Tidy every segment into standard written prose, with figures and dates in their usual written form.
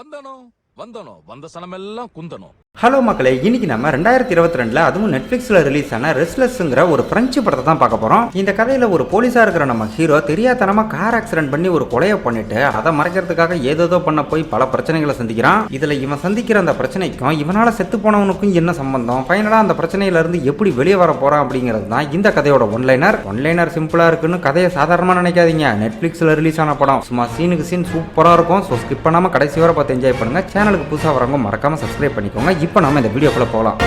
வந்த சனமெல்லாம் குந்தணும். ஹலோ மக்களே, இன்னைக்கு நம்ம 2022 அதுவும் நெட்ஃபிளிக்ஸ்ல ரிலீஸ் ஆன ரெஸ்ட்லெஸ்ங்கிற ஒரு பிரெஞ்சு படத்தை தான் பார்க்க போறோம். இந்த கதையில ஒரு போலீஸா இருக்கிற நம்ம ஹீரோ தெரியாதனமா கார் ஆக்சிடென்ட் பண்ணி ஒரு கொலையை பண்ணிட்டு அதை மறைக்கிறதுக்காக ஏதேதோ பண்ண போய் பல பிரச்சனைகளை சந்திக்கிறான். இதுல இவன் சந்திக்கிற அந்த பிரச்சனைக்கும் இவனால செத்து போனவனுக்கும் என்ன சம்பந்தம், ஃபைனலா அந்த பிரச்சனையில இருந்து எப்படி வெளியே வர போறான் அப்படிங்கிறது தான் இந்த கதையோட ஒன்லைனர் சிம்பிளா இருக்குன்னு கதையை சாதாரணமா நினைக்காதீங்க. நெட்ஃபிளிக்ஸ்ல ரிலீஸ் ஆன படம் சும்மா சீனுக்கு சீன் சூப்பரா இருக்கும். ஸோ ஸ்கிப் பண்ணாம கடைசி வரை பார்த்து என்ஜாய் பண்ணுங்க. சேனலுக்கு புதுசாக வரவங்க மறக்காம சப்ஸ்கிரைப் பண்ணிக்கோங்க. இப்போ நம்ம இந்த வீடியோக்குள்ள போகலாம்.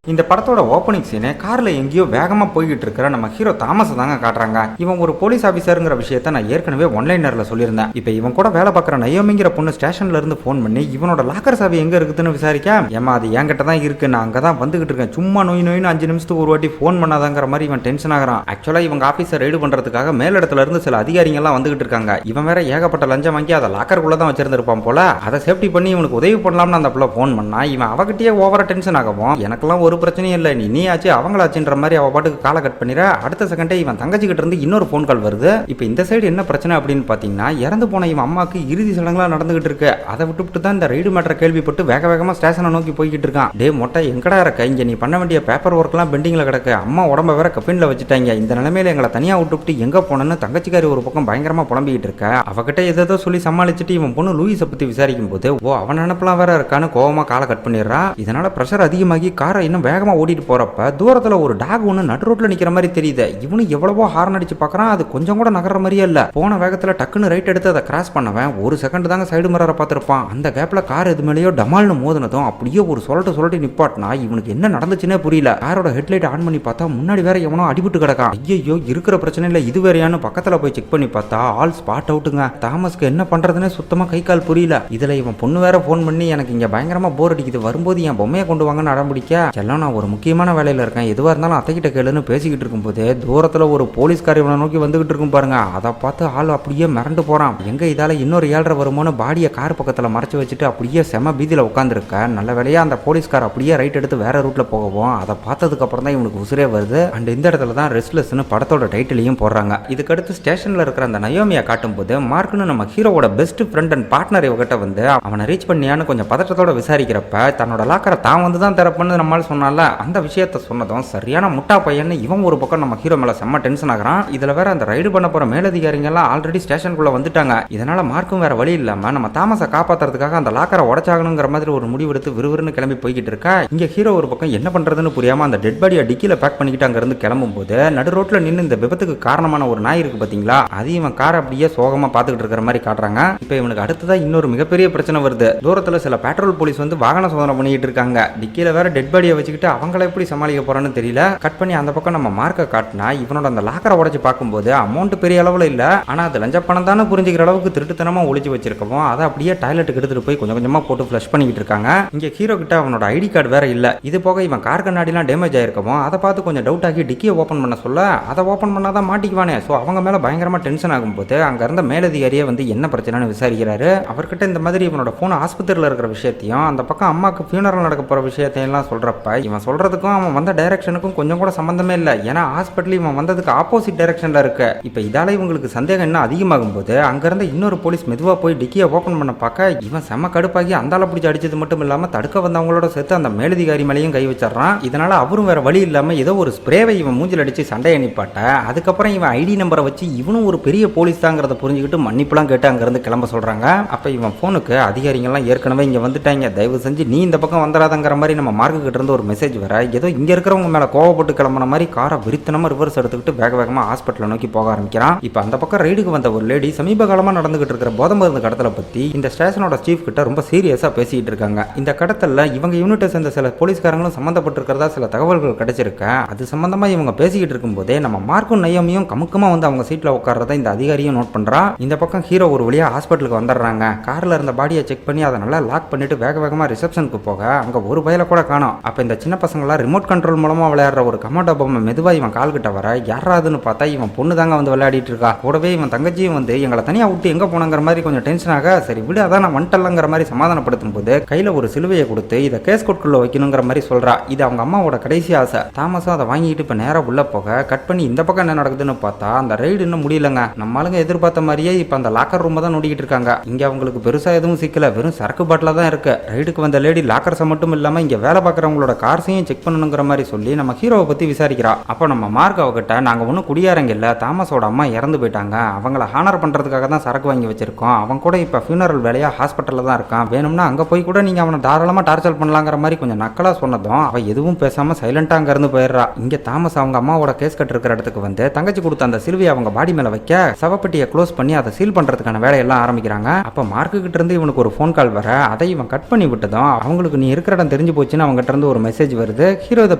இந்த படத்தோட ஓப்பனிங் சீனே கார்ல எங்கேயோ வேகமா போய்கிட்டு இருக்கிற நம்ம ஹீரோ தாமஸ் தாங்க காட்டுறாங்க. இவன் ஒரு போலீஸ் ஆபீசருங்கிற விஷயத்த நான் ஏற்கனவே ஒன்லைனர்ல சொல்லியிருந்தேன். இப்போ இவன் கூட வேலை பார்க்குற நயோமிங்கிற பொண்ணு ஸ்டேஷன்ல இருந்து போன் பண்ணி இவனோட லாக்கர் சாவி எங்க இருக்குதுன்னு விசாரிக்க, ஏமா அது என்கிட்ட தான் இருக்கு, நான் அங்கே தான் வந்துகிட்டு இருக்கேன், சும்மா நோயின்னு 5 நிமிஷத்துக்கு ஒரு வாட்டி போன் பண்ணாதாங்கிற மாதிரி இவன் டென்ஷன் ஆகிறான். ஆக்சுவலா இவங்க ஆபீஸர் ரைடு பண்றதுக்காக மேலிடத்துல இருந்து சில அதிகாரிகள் எல்லாம் வந்துகிட்டு இருக்காங்க. இவன் வேற ஏகப்பட்ட லஞ்சம் வாங்கி அதை லாக்கருக்குள்ள தான் வச்சிருந்திருப்பான் போல. அதை சேஃப்டி பண்ணி இவனுக்கு உதவி பண்ணலாம்னு அந்த பிள்ளை போன் பண்ணா இவன் அவகிட்டயே ஓவரா டென்ஷன் ஆகவும், எனக்கெல்லாம் ஒரு பிரச்சனையும் இல்லை, நீ ஆச்சு அவங்களாச்சுன்ற மாதிரி அவ பாட்டுக்கு காலை கட் பண்ணிட. அடுத்த செகண்டே இவன் தங்கச்சி கிட்ட இருந்து இன்னொரு போன் கால் வருது. இப்போ இந்த சைடு என்ன பிரச்சனை அப்படின்னு பாத்தீங்கன்னா, இறந்து போன இவன் அம்மாக்கு இறுதி சடங்குலாம் நடந்துகிட்டு இருக்கு. அதை விட்டுவிட்டு தான் இந்த ரைடு மேட்டரை கேள்விப்பட்டு வேகமா ஸ்டேஷனை நோக்கி போய்கிட்டு இருக்கான். டே மொட்டை, எங்கடா இருக்க? இங்க நீ பண்ண வேண்டிய பேப்பர் ஒர்க்லாம் பெண்டிங்ல கிடக்கு, அம்மா உடம்ப வேற கஃபின்ல வச்சுட்டாங்க, இந்த நிலைமையில எங்களை தனியா விட்டுவிட்டு எங்க போனன்னு தங்கச்சிக்காரி ஒரு பக்கம் பயங்கரமா புலம்பிக்கிட்டு இருக்க. அவகிட்ட ஏதோ சொல்லி சமாளிச்சுட்டு இவன் பொண்ணு லூயிஸை பத்தி விசாரிக்கும் போது, ஓ அவன் நினைப்பெல்லாம் வேற இருக்கான்னு கோவமா காலை கட் பண்ணிடுறா. இதனால பிரஷர் அதிகமாகி காரை இன்னும் வேகமா ஓடிட்டு போறப்ப தூரத்துல ஒரு டாக் ஒண்ணு நடு ரோட்ல நிக்கிற மாதிரி தெரியுது. இவனு எவ்வளவோ ஹார்ன் அடிச்சு பார்க்கறான், அது கொஞ்சம் கூட நகர்ற மாதிரியே இல்ல. போன வேகத்துல டக்குன்னு ரைட் எடுத்து அதை கிராஸ் பண்ணவன் ஒரு செகண்ட் தாங்க சைடு மிரரை பார்த்திருப்பான். அந்த கேப்ல கார் எது மேலேயோ டமால்னு மோதினதும் அப்படியே ஒரு சொல்லட்டு நிப்பாட்டினா இவனுக்கு என்ன நடந்துச்சுன்னே புரியல. காரோட ஹெட்லைட் ஆன் பண்ணி பார்த்தா முன்னாடி வேற எவனோ அடிபட்டு கிடக்கான். ஐயோ இருக்கிற பிரச்சனை இல்ல இது வேறையான்னு பக்கத்துல போய் செக் பண்ணி பார்த்தா ஆல் ஸ்பாட் அவுட்டுங்க. தாமஸ்க்கு என்ன பண்றதுன்னு சுத்தமா கை கால் புரியல. இதுல இவன் பொண்ணு வேற போன் பண்ணி, எனக்கு இங்க பயங்கரமா போர் அடிக்குது, வரும்போது என் பொம்மையை கொண்டு வாங்கன்னு அடம்பிடிக்க, எல்லாம் நான் ஒரு முக்கியமான வேலையில இருக்கேன், எதுவா இருந்தாலும் அத்தைக்கிட்ட கேளுன்னு பேசிக்கிட்டு இருக்கும் போது தூரத்துல ஒரு போலீஸ்கார் இவனை நோக்கி வந்துகிட்டு இருக்கும் பாருங்க. அதை பார்த்து ஆள் அப்படியே மிரண்டு போறான். எங்க இதால இன்னொரு 7:30 வருமோன்னு பாடியை கார் பக்கத்துல மறைச்சு வச்சுட்டு அப்படியே செம பீதியில உட்காந்துருக்க. நல்ல வேலையா அந்த போலீஸ்கார் அப்படியே ரைட் எடுத்து வேற ரூட்ல போகவும், அதை பார்த்ததுக்கு அப்புறம் தான் இவனுக்கு உசுரே வருது. அண்ட் இந்த இடத்துல தான் ரெஸ்ட்லெஸ்னு படத்தோட டைட்டிலையும் போடுறாங்க. இதுக்கடுத்து ஸ்டேஷன்ல இருக்கிற அந்த நயோமியை காட்டும் போது மார்க்னு நம்ம ஹீரோவோட பெஸ்ட் ஃப்ரெண்ட் அண்ட் பார்ட்னர் இவகிட்ட வந்து அவனை ரீச் பண்ணியான்னு கொஞ்சம் பதற்றத்தோட விசாரிக்கிறப்ப, தன்னோட லாக்கரை தான் வந்து தான் திறப்புன்னு நம்மளால சொன்னால அந்த விஷயத்த சொன்னதும் சரியான முட்டா பையன்னு இவன் ஒரு பக்கம் நம்ம ஹீரோ மேல செம்ம டென்ஷன் ஆகிறான். இதுல வேற அந்த ரைடு பண்ண போற மேலதிகாரிங்க எல்லாம் ஆல்ரெடி ஸ்டேஷனுக்குள்ள வந்துட்டாங்க. இதனால மார்க்கும் வேற வழி இல்லாம நம்ம தாமஸை காப்பாத்துறதுக்காக அந்த லாக்கரை உடைச்சாகணுங்கிற மாதிரி ஒரு முடிவு எடுத்து விறுவிறுன்னு கிளம்பி போய்கிட்டு இருக்கா. இங்க ஹீரோ ஒரு பக்கம் என்ன பண்றதுன்னு புரியாம அந்த டெட் பாடியை டிக்கில பேக் பண்ணிக்கிட்டு அங்க இருந்து கிளம்பும் போது நடு ரோட்ல நின்று இந்த விபத்துக்கு காரணமான ஒரு நாய் இருக்கு பாத்தீங்களா, அது இவன் காரை அப்படியே சோகமா பாத்துக்கிட்டு இருக்கிற மாதிரி காட்டுறாங்க. இப்ப இவனுக்கு அடுத்ததா இன்னொரு மிகப்பெரிய பிரச்சனை வருது. தூரத்துல சில பெட்ரோல் போலீஸ் வந்து வாகன சோதனை பண்ணிட்டு இருக்காங்க. டிக்கில வேற டெட் பாடியை வச்சுக்கிட்டு அவங்கள எப்படி சமாளிக்க போறான்னு தெரியல. கட் பண்ணி அந்த பக்கம் நம்ம மார்க்கை காட்டினா இவனோட அந்த லாக்கரை உடைச்சு பார்க்கும்போது அமௌண்ட் பெரிய அளவில் இல்லை, ஆனால் அது லஞ்ச பணம் தானே புரிஞ்சுக்கிற அளவுக்கு திருட்டுத்தனமாக ஒழிச்சு வச்சிருக்கவும் அதை அப்படியே டாய்லெட்டுக்கு எடுத்துட்டு போய் கொஞ்சம் கொஞ்சமாக போட்டு ஃப்ளஷ் பண்ணிக்கிட்டு இருக்காங்க. இங்கே ஹீரோ கிட்ட அவனோட ஐடி கார்டு வேற இல்லை. இது போக இவன் கார் கண்ணாடிலாம் டேமேஜ் ஆயிருக்கவும் அதை பார்த்து கொஞ்சம் டவுட் ஆகி டிக்கியை ஓப்பன் பண்ண சொல்ல, அதை ஓப்பன் பண்ணாதான் மாட்டிக்குவானே. ஸோ அவங்க மேலே பயங்கரமாக டென்ஷன் ஆகும்போது அங்கே இருந்த மேலதிகாரியே வந்து என்ன பிரச்சனைன்னு விசாரிக்கிறாரு. அவர்கிட்ட இந்த மாதிரி இவனோட போன் ஆஸ்பத்திரியில் இருக்கிற விஷயத்தையும் அந்த பக்கம் அம்மாவுக்கு ஃபியூனரல் நடக்க போகிற விஷயத்தையெல்லாம் சொல்கிறப்ப இவன் சொல்கிறதுக்கும் அவன் வந்த டைரக்ஷனுக்கும் கொஞ்சம் கூட சம்பந்தமே இல்லை. ஏன்னா ஹாஸ்பிட்டல் இவன் வந்ததுக்கு ஆப்போசிட் டைரக்ஷன்ல இருக்கு. இப்ப இதால இவங்களுக்கு சந்தேகம் என்ன அதிகமாகும் போது அங்க இருந்த இன்னொரு போலீஸ் மெதுவா போய் டிக்கியை ஓபன் பண்ண பார்க்க இவன் செம்ம கடுப்பாகி அந்தால பிடிச்சி அடிச்சது மட்டும் இல்லாம தடுக்க வந்தவங்களோட சேர்த்து அந்த மேலதிகாரி மேலையும் கை வச்சிடறான். இதனால அவரும் வேற வழி இல்லாம ஏதோ ஒரு ஸ்ப்ரேவை இவன் மூஞ்சில் அடிச்சு சண்டையை நிப்பாட்ட, அதுக்கப்புறம் இவன் ஐடி நம்பரை வச்சு இவனும் ஒரு பெரிய போலீஸ் தாங்கிறத புரிஞ்சுக்கிட்டு மன்னிப்புலாம் கேட்டு அங்க இருந்து கிளம்ப சொல்றாங்க. அப்ப இவன் போனுக்கு அதிகாரிகள்லாம் ஏற்கனவே இங்க வந்துட்டாங்க, தயவு செஞ்சு நீ இந்த பக்கம் வந்துடாதங்கிற மாதிரி நம்ம மார்க்கு கிட்ட இருந்து ஒரு மெசேஜ் வர, ஏதோ இங்க இருக்கிறவங்க மேல கோவப்பட்டு கிளம்புன மாதிரி காரை விரித்தனமா ரிவர்ஸ் எடுத்துக்கிட்டு வேகமா ஹாஸ்பிட்டலை நோக்கி போக ஆரம்பிக்கிறான். இப்ப அந்த பக்கம் ரைடுக்கு வந்த ஒரு லேடி சமீப காலமா நடந்துகிட்டு இருக்கிற போதை மருந்து கடத்தலை பத்தி இந்த ஸ்டேஷனோட சீஃப் கிட்ட ரொம்ப சீரியஸா பேசிட்டு இருக்காங்க. இந்த கடத்தல்ல இவங்க யூனிட்டை சேர்ந்த சில போலீஸ்காரங்களும் சம்பந்தப்பட்டிருக்கிறதா சில தகவல்கள் கிடைச்சிருக்க. அது சம்பந்தமா இவங்க பேசிக்கிட்டு இருக்கும் போதே நம்ம மார்க்கும் நயோமியும் கமுக்கமா வந்து அவங்க சீட்ல உட்கார்றத இந்த அதிகாரியும் நோட் பண்றா. இந்த பக்கம் ஹீரோ ஒரு வழியா ஹாஸ்பிட்டலுக்கு வந்துடுறாங்க. கார்ல இருந்த பாடியை செக் பண்ணி அதை நல்லா லாக் பண்ணிட்டு வேகமா ரிசப்ஷனுக்கு போக அங்க ஒரு பயல கூட காணோம். அப்ப இந்த சின்ன பசங்களா ரிமோட் கண்ட்ரோல் மூலமா விளையாடுற ஒரு கமாண்டோ பொம்மை மெதுவா இவன் கால் கிட்ட வர யாராதுன்னு பார்த்தா இவன் பொண்ணு தாங்க வந்து விளையாடிட்டு இருக்கா. கூடவே இவன் தங்கச்சியும் வந்து எங்களை தனியா விட்டு எங்க போனங்கிற மாதிரி கொஞ்சம் டென்ஷன் ஆக, சரி விடு அதான் நான் வந்துட்டலங்கிற மாதிரி சமாதானப்படுத்தும் போது கையில ஒரு சிலுவையை கொடுத்து இதை கேஸ் கோட்குள்ள வைக்கணுங்கிற மாதிரி சொல்றா. இது அவங்க அம்மாவோட கடைசி ஆசை. தாமஸும் அதை வாங்கிட்டு இப்ப நேரம் உள்ள போக கட் பண்ணி இந்த பக்கம் என்ன நடக்குதுன்னு பார்த்தா அந்த ரைடு இன்னும் முடியலங்க. நம்மளுங்க எதிர்பார்த்த மாதிரியே இப்ப அந்த லாக்கர் ரூம் தான் நோண்டிக்கிட்டு இருக்காங்க. இங்க அவங்களுக்கு பெருசா எதுவும் சிக்கல, வெறும் சரக்கு பாட்டில தான் இருக்கு. ரைடுக்கு வந்த லேடி லாக்கர்ஸை மட்டும் இல்லாம இங்க வேலை பார்க்கறவங்களோட கார்ஸையும் செக் பண்ணணுங்கிற மாதிரி சொல்லி நம்ம ஹீரோவை பத்தி விசாரிக்கிறா. அப்போ நம்ம மார்க் அவகிட்ட நாங்க ஒன்னும் குடியாரங்க இல்ல, தாமஸோட அம்மா இறந்து போயிட்டாங்க, அவங்கள ஹானர் பண்றதுக்காக தான் சரக்கு வாங்கி வச்சிருக்கோம், அவன் கூட இப்ப ஃபியூனரல் வேலையா ஹாஸ்பிட்டல்ல தான் இருக்கான், வேணும்னா அங்க போய் கூட நீங்க அவனை தாராளமா டார்ச்சர் பண்ணலாங்கிற மாதிரி கொஞ்சம் நக்கலா சொன்னதும் அவ எதுவும் பேசாம சைலண்டா அங்க இருந்து போயிடுறா. இங்க தாமஸ் அவங்க அம்மாவோட கேஸ் கட்டு இருக்கிற இடத்துக்கு வந்து தங்கச்சி கொடுத்த அந்த சிலுவையை அவங்க பாடி மேல வைக்க சவப்பெட்டியை க்ளோஸ் பண்ணி அதை சீல் பண்றதுக்கான வேலையெல்லாம் ஆரம்பிக்கிறாங்க. அப்ப மார்க்கு கிட்ட இருந்து இவனுக்கு ஒரு ஃபோன் கால் வர அதை இவன் கட் பண்ணி விட்டதும் அவங்களுக்கு நீ இருக்கிற இடம் தெரிஞ்சு போச்சுன்னு அவங்க கிட்ட இருந்து ஒரு மெசேஜ் வருது. ஹீரோ இதை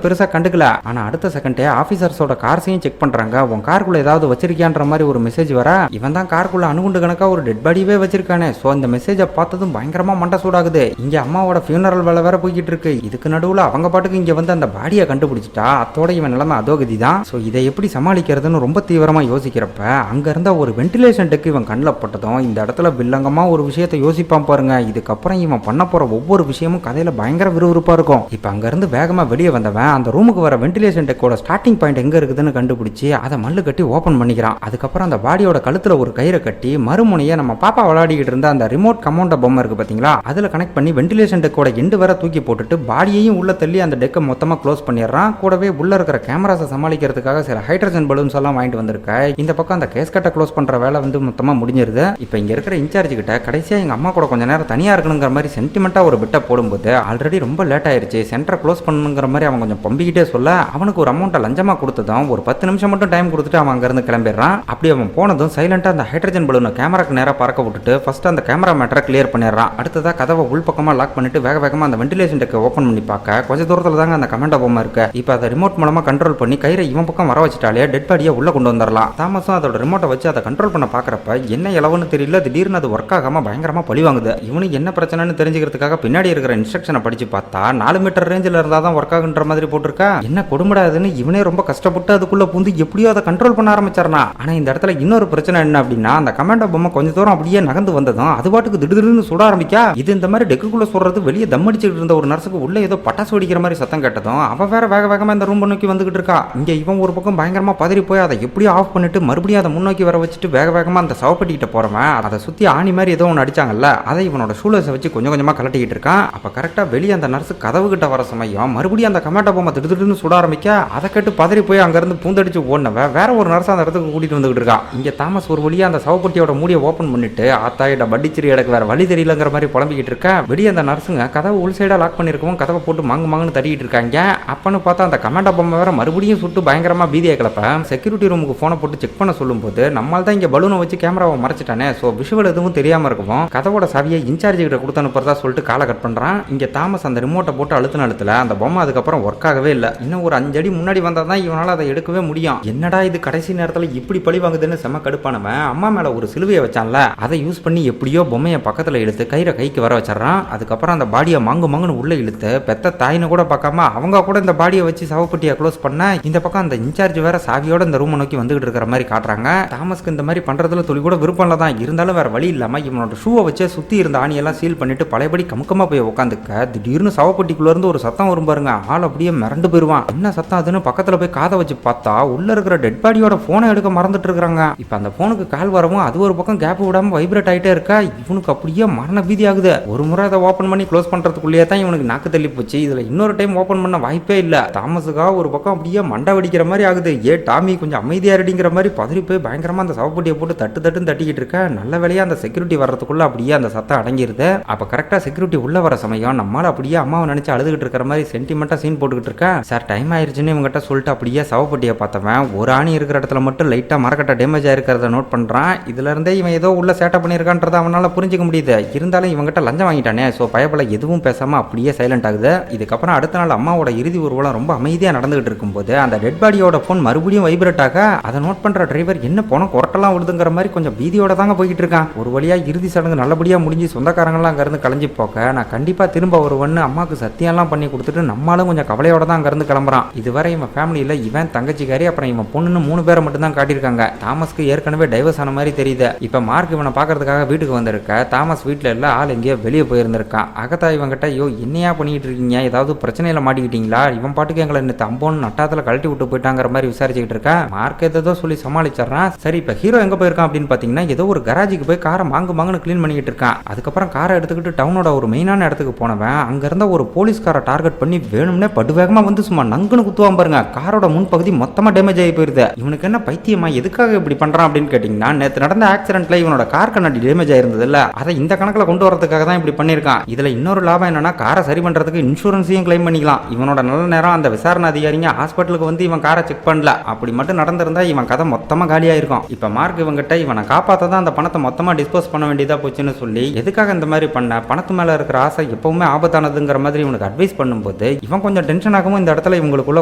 பெருசா கண்டுக்கல. ஆனா அடுத்த செகண்டே ஆபீசர்ஸோட கார்ஸையும் செக் பண்றாங்க. உன் காருக்குள்ள ஏதாவது வச்சிருக்கியான்ற மாதிரி ஒரு மெசேஜ் வர இவன் தான் காருக்குள்ள அணுகுண்டு கணக்கா ஒரு டெட் பாடியவே வச்சிருக்கானே. சோ இந்த மெசேஜை பார்த்ததும் பயங்கரமா மண்டை சூடாகுது. இங்க அம்மாவோட ஃபியூனரல் வேலை வேற போய்கிட்டு இருக்கு. இதுக்கு நடுவுல அவங்க பாட்டுக்கு இங்க வந்து அந்த பாடியை கண்டுபிடிச்சிட்டா அத்தோட இவன் நிலைமை அதோகதி தான். சோ இதை எப்படி சமாளிக்கிறதுன்னு ரொம்ப தீவிரமா யோசிக்கிறப்ப அங்க இருந்த ஒரு வென்டிலேஷன் டெக் இவன் கண்ணில் பட்டதும் இந்த இடத்துல வில்லங்கமா ஒரு விஷயத்தை யோசிப்பான் பாருங்க. இதுக்கப்புறம் இவன் பண்ண போற ஒவ்வொரு விஷயமும் கதையில பயங்கர விறுவிறுப்பா இருக்கும். இப்ப அங்க இருந்து வேகமா வெளியே வந்தவன் அந்த ரூமுக்கு வர வென்டிலேஷன் டெக்கோட ஸ்டார்டிங் பாயிண்ட் எங்க இருக்குதுன்னு கண்டுபிடிச்சு அதை மல்லு கட்டி ஓபன் பண்ணிக்கிறான். அதுக்கப்புறம் அந்த பாடியோட கழுத்துல ஒரு கயிறை கட்டி மறுமுனையை நம்ம பாப்பா விளையாடிக்கிட்டு இருந்த அந்த ரிமோட் கமாண்டோ பொம்மை இருக்கு பாத்தீங்களா, அதுல கனெக்ட் பண்ணி வென்டிலேஷன் டெக்கோட எண்டு வர தூக்கி போட்டுட்டு பாடியையும் உள்ள தள்ளி அந்த டெக்கை மொத்தமா க்ளோஸ் பண்ணிடுறான். கூடவே உள்ள இருக்கிற கேமராஸை சமாளிக்கிறதுக்காக சில ஹைட்ரஜன் பலூன்ஸ் எல்லாம் வாங்கிட்டு வந்திருக்க. இந்த பக்கம் அந்த கேஸ் கட்டை க்ளோஸ் பண்ற வேலை வந்து மொத்தமா முடிஞ்சிருது. இப்போ இங்க இருக்கிற இன்சார்ஜ் கிட்ட கடைசியா எங்க அம்மா கூட கொஞ்ச நேரம் தனியா இருக்கணுங்கிற மாதிரி சென்டிமெண்டா ஒரு பிட்ட போடும்போது ஆல்ரெடி ரொம்ப லேட் ஆயிருச்சு, சென்டரை க்ளோஸ் பண்ணணுங்கிற மாதிரி அவன் கொஞ்சம் பம்பிக்கிட்டே சொல்ல அவனுக்கு ஒரு அமௌண்ட்டை லஞ்சமா கொடுத்ததும் ஒரு 10 நிமிஷம் மட்டும் டைம் கொடுத்துட்டு அவன் அங்க இருந்து கிளம்பிடுறான். அப்படி அவன் போனதும் சைலண்டா அந்த ஹைட்ரஜன் பலூனை கேமராக்கு நேரா பறக்க விட்டுட்டு ஃபர்ஸ்ட் அந்த கேமரா மேட்டரை கிளியர் பண்ணிடுறான். அடுத்ததா கதவை உள்பக்கமா லாக் பண்ணிட்டு வேக வேகமா அந்த வென்டிலேஷன் டெக்கை ஓபன் பண்ணி பார்க்க கொஞ்சம் தூரத்துல தாங்க அந்த கமாண்டோ பொம்மை இருக்கு. இப்போ அதை ரிமோட் மூலமா கண்ட்ரோல் பண்ணி கயிறை இவன் பக்கம் வர வச்சுட்டாலே டெட் பாடியை உள்ள கொண்டு வந்துடலாம். தாமஸும் அதோட ரிமோட்டை வச்சு அதை கண்ட்ரோல் பண்ண பாக்குறப்ப என்ன இலவன்னு தெரியல, திடீர்னு அது ஒர்க் ஆகாம பயங்கரமா பழி வாங்குது. இவனுக்கு என்ன பிரச்சனைன்னு தெரிஞ்சுக்கிறதுக்காக பின்னாடி இருக்கிற இன்ஸ்ட்ரக்ஷனை படிச்சு பார்த்தா 4 மீட்டர் ரேஞ்சில் இருந்தா தான் ஒர்க் ஆகுன்ற மாதிரி போட்டிருக்கா. என்ன கொடுமைடாதுன்னு இவனே ரொம்ப கஷ்டப்பட்டு அதுக்குள்ள பூந்து எப்படியோ அதை கண்ட்ரோல் பண்ண ஆரம்பிச்சார்னா. ஆனா இந்த இடத்துல இன்னொரு பிரச்சனை என்ன அப்படின்னா அந்த கமாண்டோ பொம்மை கொஞ்ச தூரம் அப்படியே நகர்ந்து வந்ததும் அது பாட்டுக்கு திடீர்னு சுட ஆரம்பிக்கா. இது இந்த மாதிரி டெக்குக்குள்ள சொல்றது வெளியே தம் அடிச்சுட்டு இருந்த ஒரு நர்ஸுக்கு உள்ள ஏதோ பட்டாசு வெடிக்கிற மாதிரி சத்தம் கேட்டதும் அவ வேற வேக வேகமா இந்த ரூம் நோக்கி வந்துகிட்டு இருக்கா. இங்க இவன் ஒரு பக்கம் பயங்கரமா பதறி போய் அதை எப்படியோ ஆஃப் பண்ணிட்டு மறுபடியும் அதை முன்னோக்கி வர வச்சுட்டு வேக வேகமா அந்த சவப்பட்டிக்கிட்ட போறவன் அதை சுத்தி ஆணி மாதிரி ஏதோ ஒன்று அடிச்சாங்கல்ல, அதை இவனோட ஷூலஸை வச்சு கொஞ்சம் கொஞ்சமா கலட்டிக்கிட்டு இருக்கான். அப்ப கரெக்டா வெளியே அந்த நர்ஸ் கதவு கிட்ட வர சமயம் மறுபடியும் அந்த கமாண்டோ பொம்மை திடுதிடுன்னு சுட ஆரம்பிக்க அதை கேட்டு பதறி போய் அங்க இருந்து பூந்தடிச்சு ஓடினவ வேற ஒரு நர்ஸ் அந்த இடத்துக்கு கூட்டிட்டு வந்துகிட்டு இருக்கான். இங்க தாமஸ் ஒரு வழியா அந்த சவப்பட்டியோட மூடியை ஓபன் பண்ணிட்டு ஆத்தாயிட பட்டிச்சிரி எனக்கு வேற வழி தெரியலங்கிற மாதிரி புலம்பிக்கிட்டு இருக்க. வெளியே அந்த நர்ஸுங்க கதவை உள் சைடா லாக் பண்ணிருக்கவும் கதவை போட்டு மாங்குன்னு தட்டிக்கிட்டு இருக்காங்க. அப்பன்னு பார்த்தா அந்த கமாண்டோ பொம்மை வேற மறுபடியும் சுட்டு பயங்கரமா பீதியை கிளப்ப செக்யூரிட்டி ரூமுக்கு போனை போட்டு செக் பண்ண சொல்லும் போது நம்மால் தான் இங்க பலூனை வச்சு கேமராவை மறைச்சிட்டானே, சோ விஷுவல் எதுவும் தெரியாம இருக்கும். கதவோட சாவியை இன்சார்ஜ் கிட்ட கொடுத்து அனுப்புறதா சொல்லிட்டு காலை கட் பண்றான். இங்க தாமஸ் அந்த ரிமோட்டை போட்டு அழுத்துல அந்த பொம்மை அதுக்கப்புறம் ஒர்க் ஆகவே இல்லை. இன்னும் ஒரு 5 அடி முன்னாடி வந்தா தான் இவனால அதை எடுக்கவே முடியும். என்னடா இது கடைசி நேரத்துல இப்படி பழி வாங்குதுன்னு செம கடுப்பானவன் அம்மா மேல ஒரு சிலுவையை வச்சான்ல, அதை யூஸ் பண்ணி எப்படியோ பொம்மையை பக்கத்துல இழுத்து கயிறை கைக்கு வர வச்சிடறான். அதுக்கப்புறம் அந்த பாடியை மாங்குன்னு உள்ள இழுத்து பெத்த தாயின்னு கூட பார்க்காம அவங்க கூட இந்த பாடியை வச்சு சவப்பட்டியை க்ளோஸ் பண்ண இந்த பக்கம் அந்த இன்சார்ஜ் வேற சாவியோட இந்த ரூம் நோக்கி வந்துகிட்டு இருக்கிற மாதிரி காட்டுறாங்க. தாமஸ்க்கு இந்த மாதிரி பண்றதுல துளி கூட விருப்பம்ல தான் இருந்தாலும் வேற வழி இல்லாம இவனோட ஷூவை வச்சு சுத்தி இருந்த ஆணியெல்லாம் சீல் பண்ணிட்டு பழையபடி கமுக்கமா போய் உட்காந்துக்க திடீர்னு சவப்பட்டிக்குள்ள இருந்து ஒரு சத்தம் வரும் பாருங்க. ஆள் அப்படியே மிரண்டு போயிருவான். என்ன சத்தம் அதுன்னு பக்கத்துல போய் காதை வச்சு பார்த்தா உள்ள இருக்கிற டெட் பாடியோட போனை எடுக்க மறந்துட்டு இருக்காங்க. இப்ப அந்த போனுக்கு கால் வரவும் அது ஒரு பக்கம் கேப் விடாம வைப்ரேட் ஆயிட்டே இருக்கா. இவனுக்கு அப்படியே மரண பீதி ஆகுது. ஒரு முறை அதை ஓபன் பண்ணி க்ளோஸ் பண்றதுக்குள்ளேயே தான் இவனுக்கு நாக்கு தள்ளி போச்சு. இதுல இன்னொரு டைம் ஓபன் பண்ண வாய்ப்பே இல்ல. தாமஸுக்கா ஒரு பக்கம் அப்படியே மண்டை வெடிக்கிற மாதிரி ஆகுது. ஏ டாமி கொஞ்சம் அமைதியா ரெடிங்கிற மாதிரி பதறி போய் பயங்கரமா அந்த சவப்பட்டியை போட்டு தட்டுன்னு தட்டிக்கிட்டு இருக்க. நல்ல வேலையா அந்த செக்யூரிட்டி வர்றதுக்குள்ள அப்படியே அந்த சத்தம் அடங்கிருது. அப்ப கரெக்டா செக்யூரிட்டி உள்ள வர சமயம் நம்மளால அப்படியே அம்மாவை நினைச்சு அழுதுகிட்டு இருக்கிற மாதிரி சென்டிமெண்டா சீன் போட்டுக்கிட்டு இருக்க. சார் டைம் ஆயிருச்சுன்னு இவங்கிட்ட சொல்லிட்டு அப்படியே சவப்பட்டியை பார்த்தவன் ஒரு ஆணி இருக்கிற இடத்துல மட்டும் லைட்டா மரக்கட்ட டேமேஜ் ஆயிருக்கிறத நோட் பண்றான். இதுல இருந்தே இவன் ஏதோ உள்ள சேட்டை பண்ணிருக்கான்றத அவனால புரிஞ்சுக்க முடியுது. இருந்தாலும் இவங்கிட்ட லஞ்சம் வாங்கிட்டானே, சோ பயப்பல எதுவும் பேசாம அப்படியே சைலண்ட் ஆகுது. இதுக்கப்புறம் அடுத்த நாள் அம்மாவோட இறுதி ஊர்வலம் ரொம்ப அமைதியா நடந்துகிட்டு இருக்கும்போது அந்த டெட் பாடியோட போன் மறுபடியும் வைப்ரேட் ஆக அதை நோட் பண்ற டிரைவர் என்ன போன கொரட்டெல்லாம் விடுதுங்கிற மாதிரி கொஞ்சம் பீதியோட தாங்க போய்கிட்டு இருக்கான். ஒரு வழியா இறுதி சடங்கு நல்லபடியா முடிஞ்சு சொந்தக்காரங்களாம் அங்க இருந்து கலைஞ்சு போக்க நான் கண்டிப்பா திரும்ப வருவேன்னு அம்மாவுக்கு சத்தியம்லாம் பண்ணி கொடுத்துட்டு கொடுத்துட்டு நம்மளும் கொஞ்சம் கவலையோட தான் அங்கிருந்து கிளம்புறான். இதுவரை இவன் ஃபேமிலியில இவன் தங்கச்சிக்காரி அப்புறம் இவன் பொண்ணுன்னு 3 பேரை மட்டும் தான் காட்டியிருக்காங்க. தாமஸ்க்கு ஏற்கனவே டைவர்ஸ் ஆன மாதிரி தெரியுது. இப்ப மார்க் இவனை பாக்குறதுக்காக வீட்டுக்கு வந்திருக்க. தாமஸ் வீட்டுல இல்ல, ஆள் எங்கேயோ வெளியே போயிருந்திருக்கான். அகத்தா இவங்கிட்ட ஐயோ என்னையா பண்ணிட்டு இருக்கீங்க, ஏதாவது பிரச்சனையில மாட்டிக்கிட்டீங்களா, இவன் பாட்டுக்கு எங்களை இந்த தம்போன்னு நட்டாத்துல கழட்டி விட்டு போயிட்டாங்கிற மாதிரி விசாரிச்சுக்கிட்டு இருக்கா. மார்க் ஏதோ சொல்லி சமாளிச்சிடறான். சரி இப்ப ஹீரோ எங்க போயிருக்கான் அப்படின்னு பாத்தீங்கன்னா ஏதோ ஒரு கராஜுக்கு போய் காரை மாங்குன்னு கிளீன் பண்ணிக்கிட்டு இருக்கான். அதுக்கப்புறம் காரை எடுத்துக்கிட்டு டவுனோட ஒரு மெயினான இடத்துக்கு போனவன் அங்க இருந்த ஒரு போலீஸ்காரை டார்கெட் பண்ணி வேணும்னே படுவேகமா வந்து சும்மா நங்குன்னு குத்துவான் பாருங்க. காரோட முன்பகுதி மொத்தமா டேமேஜ் ஆகி போயிருது. இவனுக்கு என்ன பைத்தியமா, எதுக்காக இப்படி பண்றான் அப்படின்னு கேட்டீங்கன்னா நேற்று நடந்த ஆக்சிடென்ட்ல இவனோட கார் கண்ணாடி டேமேஜ் ஆயிருந்தது இல்ல, அதை இந்த கணக்குல கொண்டு வரதுக்காக தான் இப்படி பண்ணிருக்கான். இதுல இன்னொரு லாபம் என்னன்னா காரை சரி பண்றதுக்கு இன்சூரன்ஸையும் கிளைம் பண்ணிக்கலாம். இவனோட நல்ல நேரம் அந்த விசாரணை அதிகாரிங்க ஹாஸ்பிட்டலுக்கு வந்து இவன் காரை செக் பண்ணல. அப்படி மட்டும் நடந்திருந்தா இவன் கதை மொத்தமா காலியாயிருக்கும். இப்ப மார்க் இவங்கிட்ட இவனை காப்பாத்த தான் அந்த பணத்தை மொத்தமா டிஸ்போஸ் பண்ண வேண்டியதா போச்சுன்னு சொல்லி எதுக்காக இந்த மாதிரி பண்ண, பணத்து மேல இருக்கிற ஆசை எப்பவுமே ஆபத்தானதுங்கிற மாதிரி இவனுக்கு அட்வைஸ் பண்ணும்போது இவன் கொஞ்சம் டென்ஷன் ஆகவும் இந்த இடத்துல இவங்களுக்குள்ள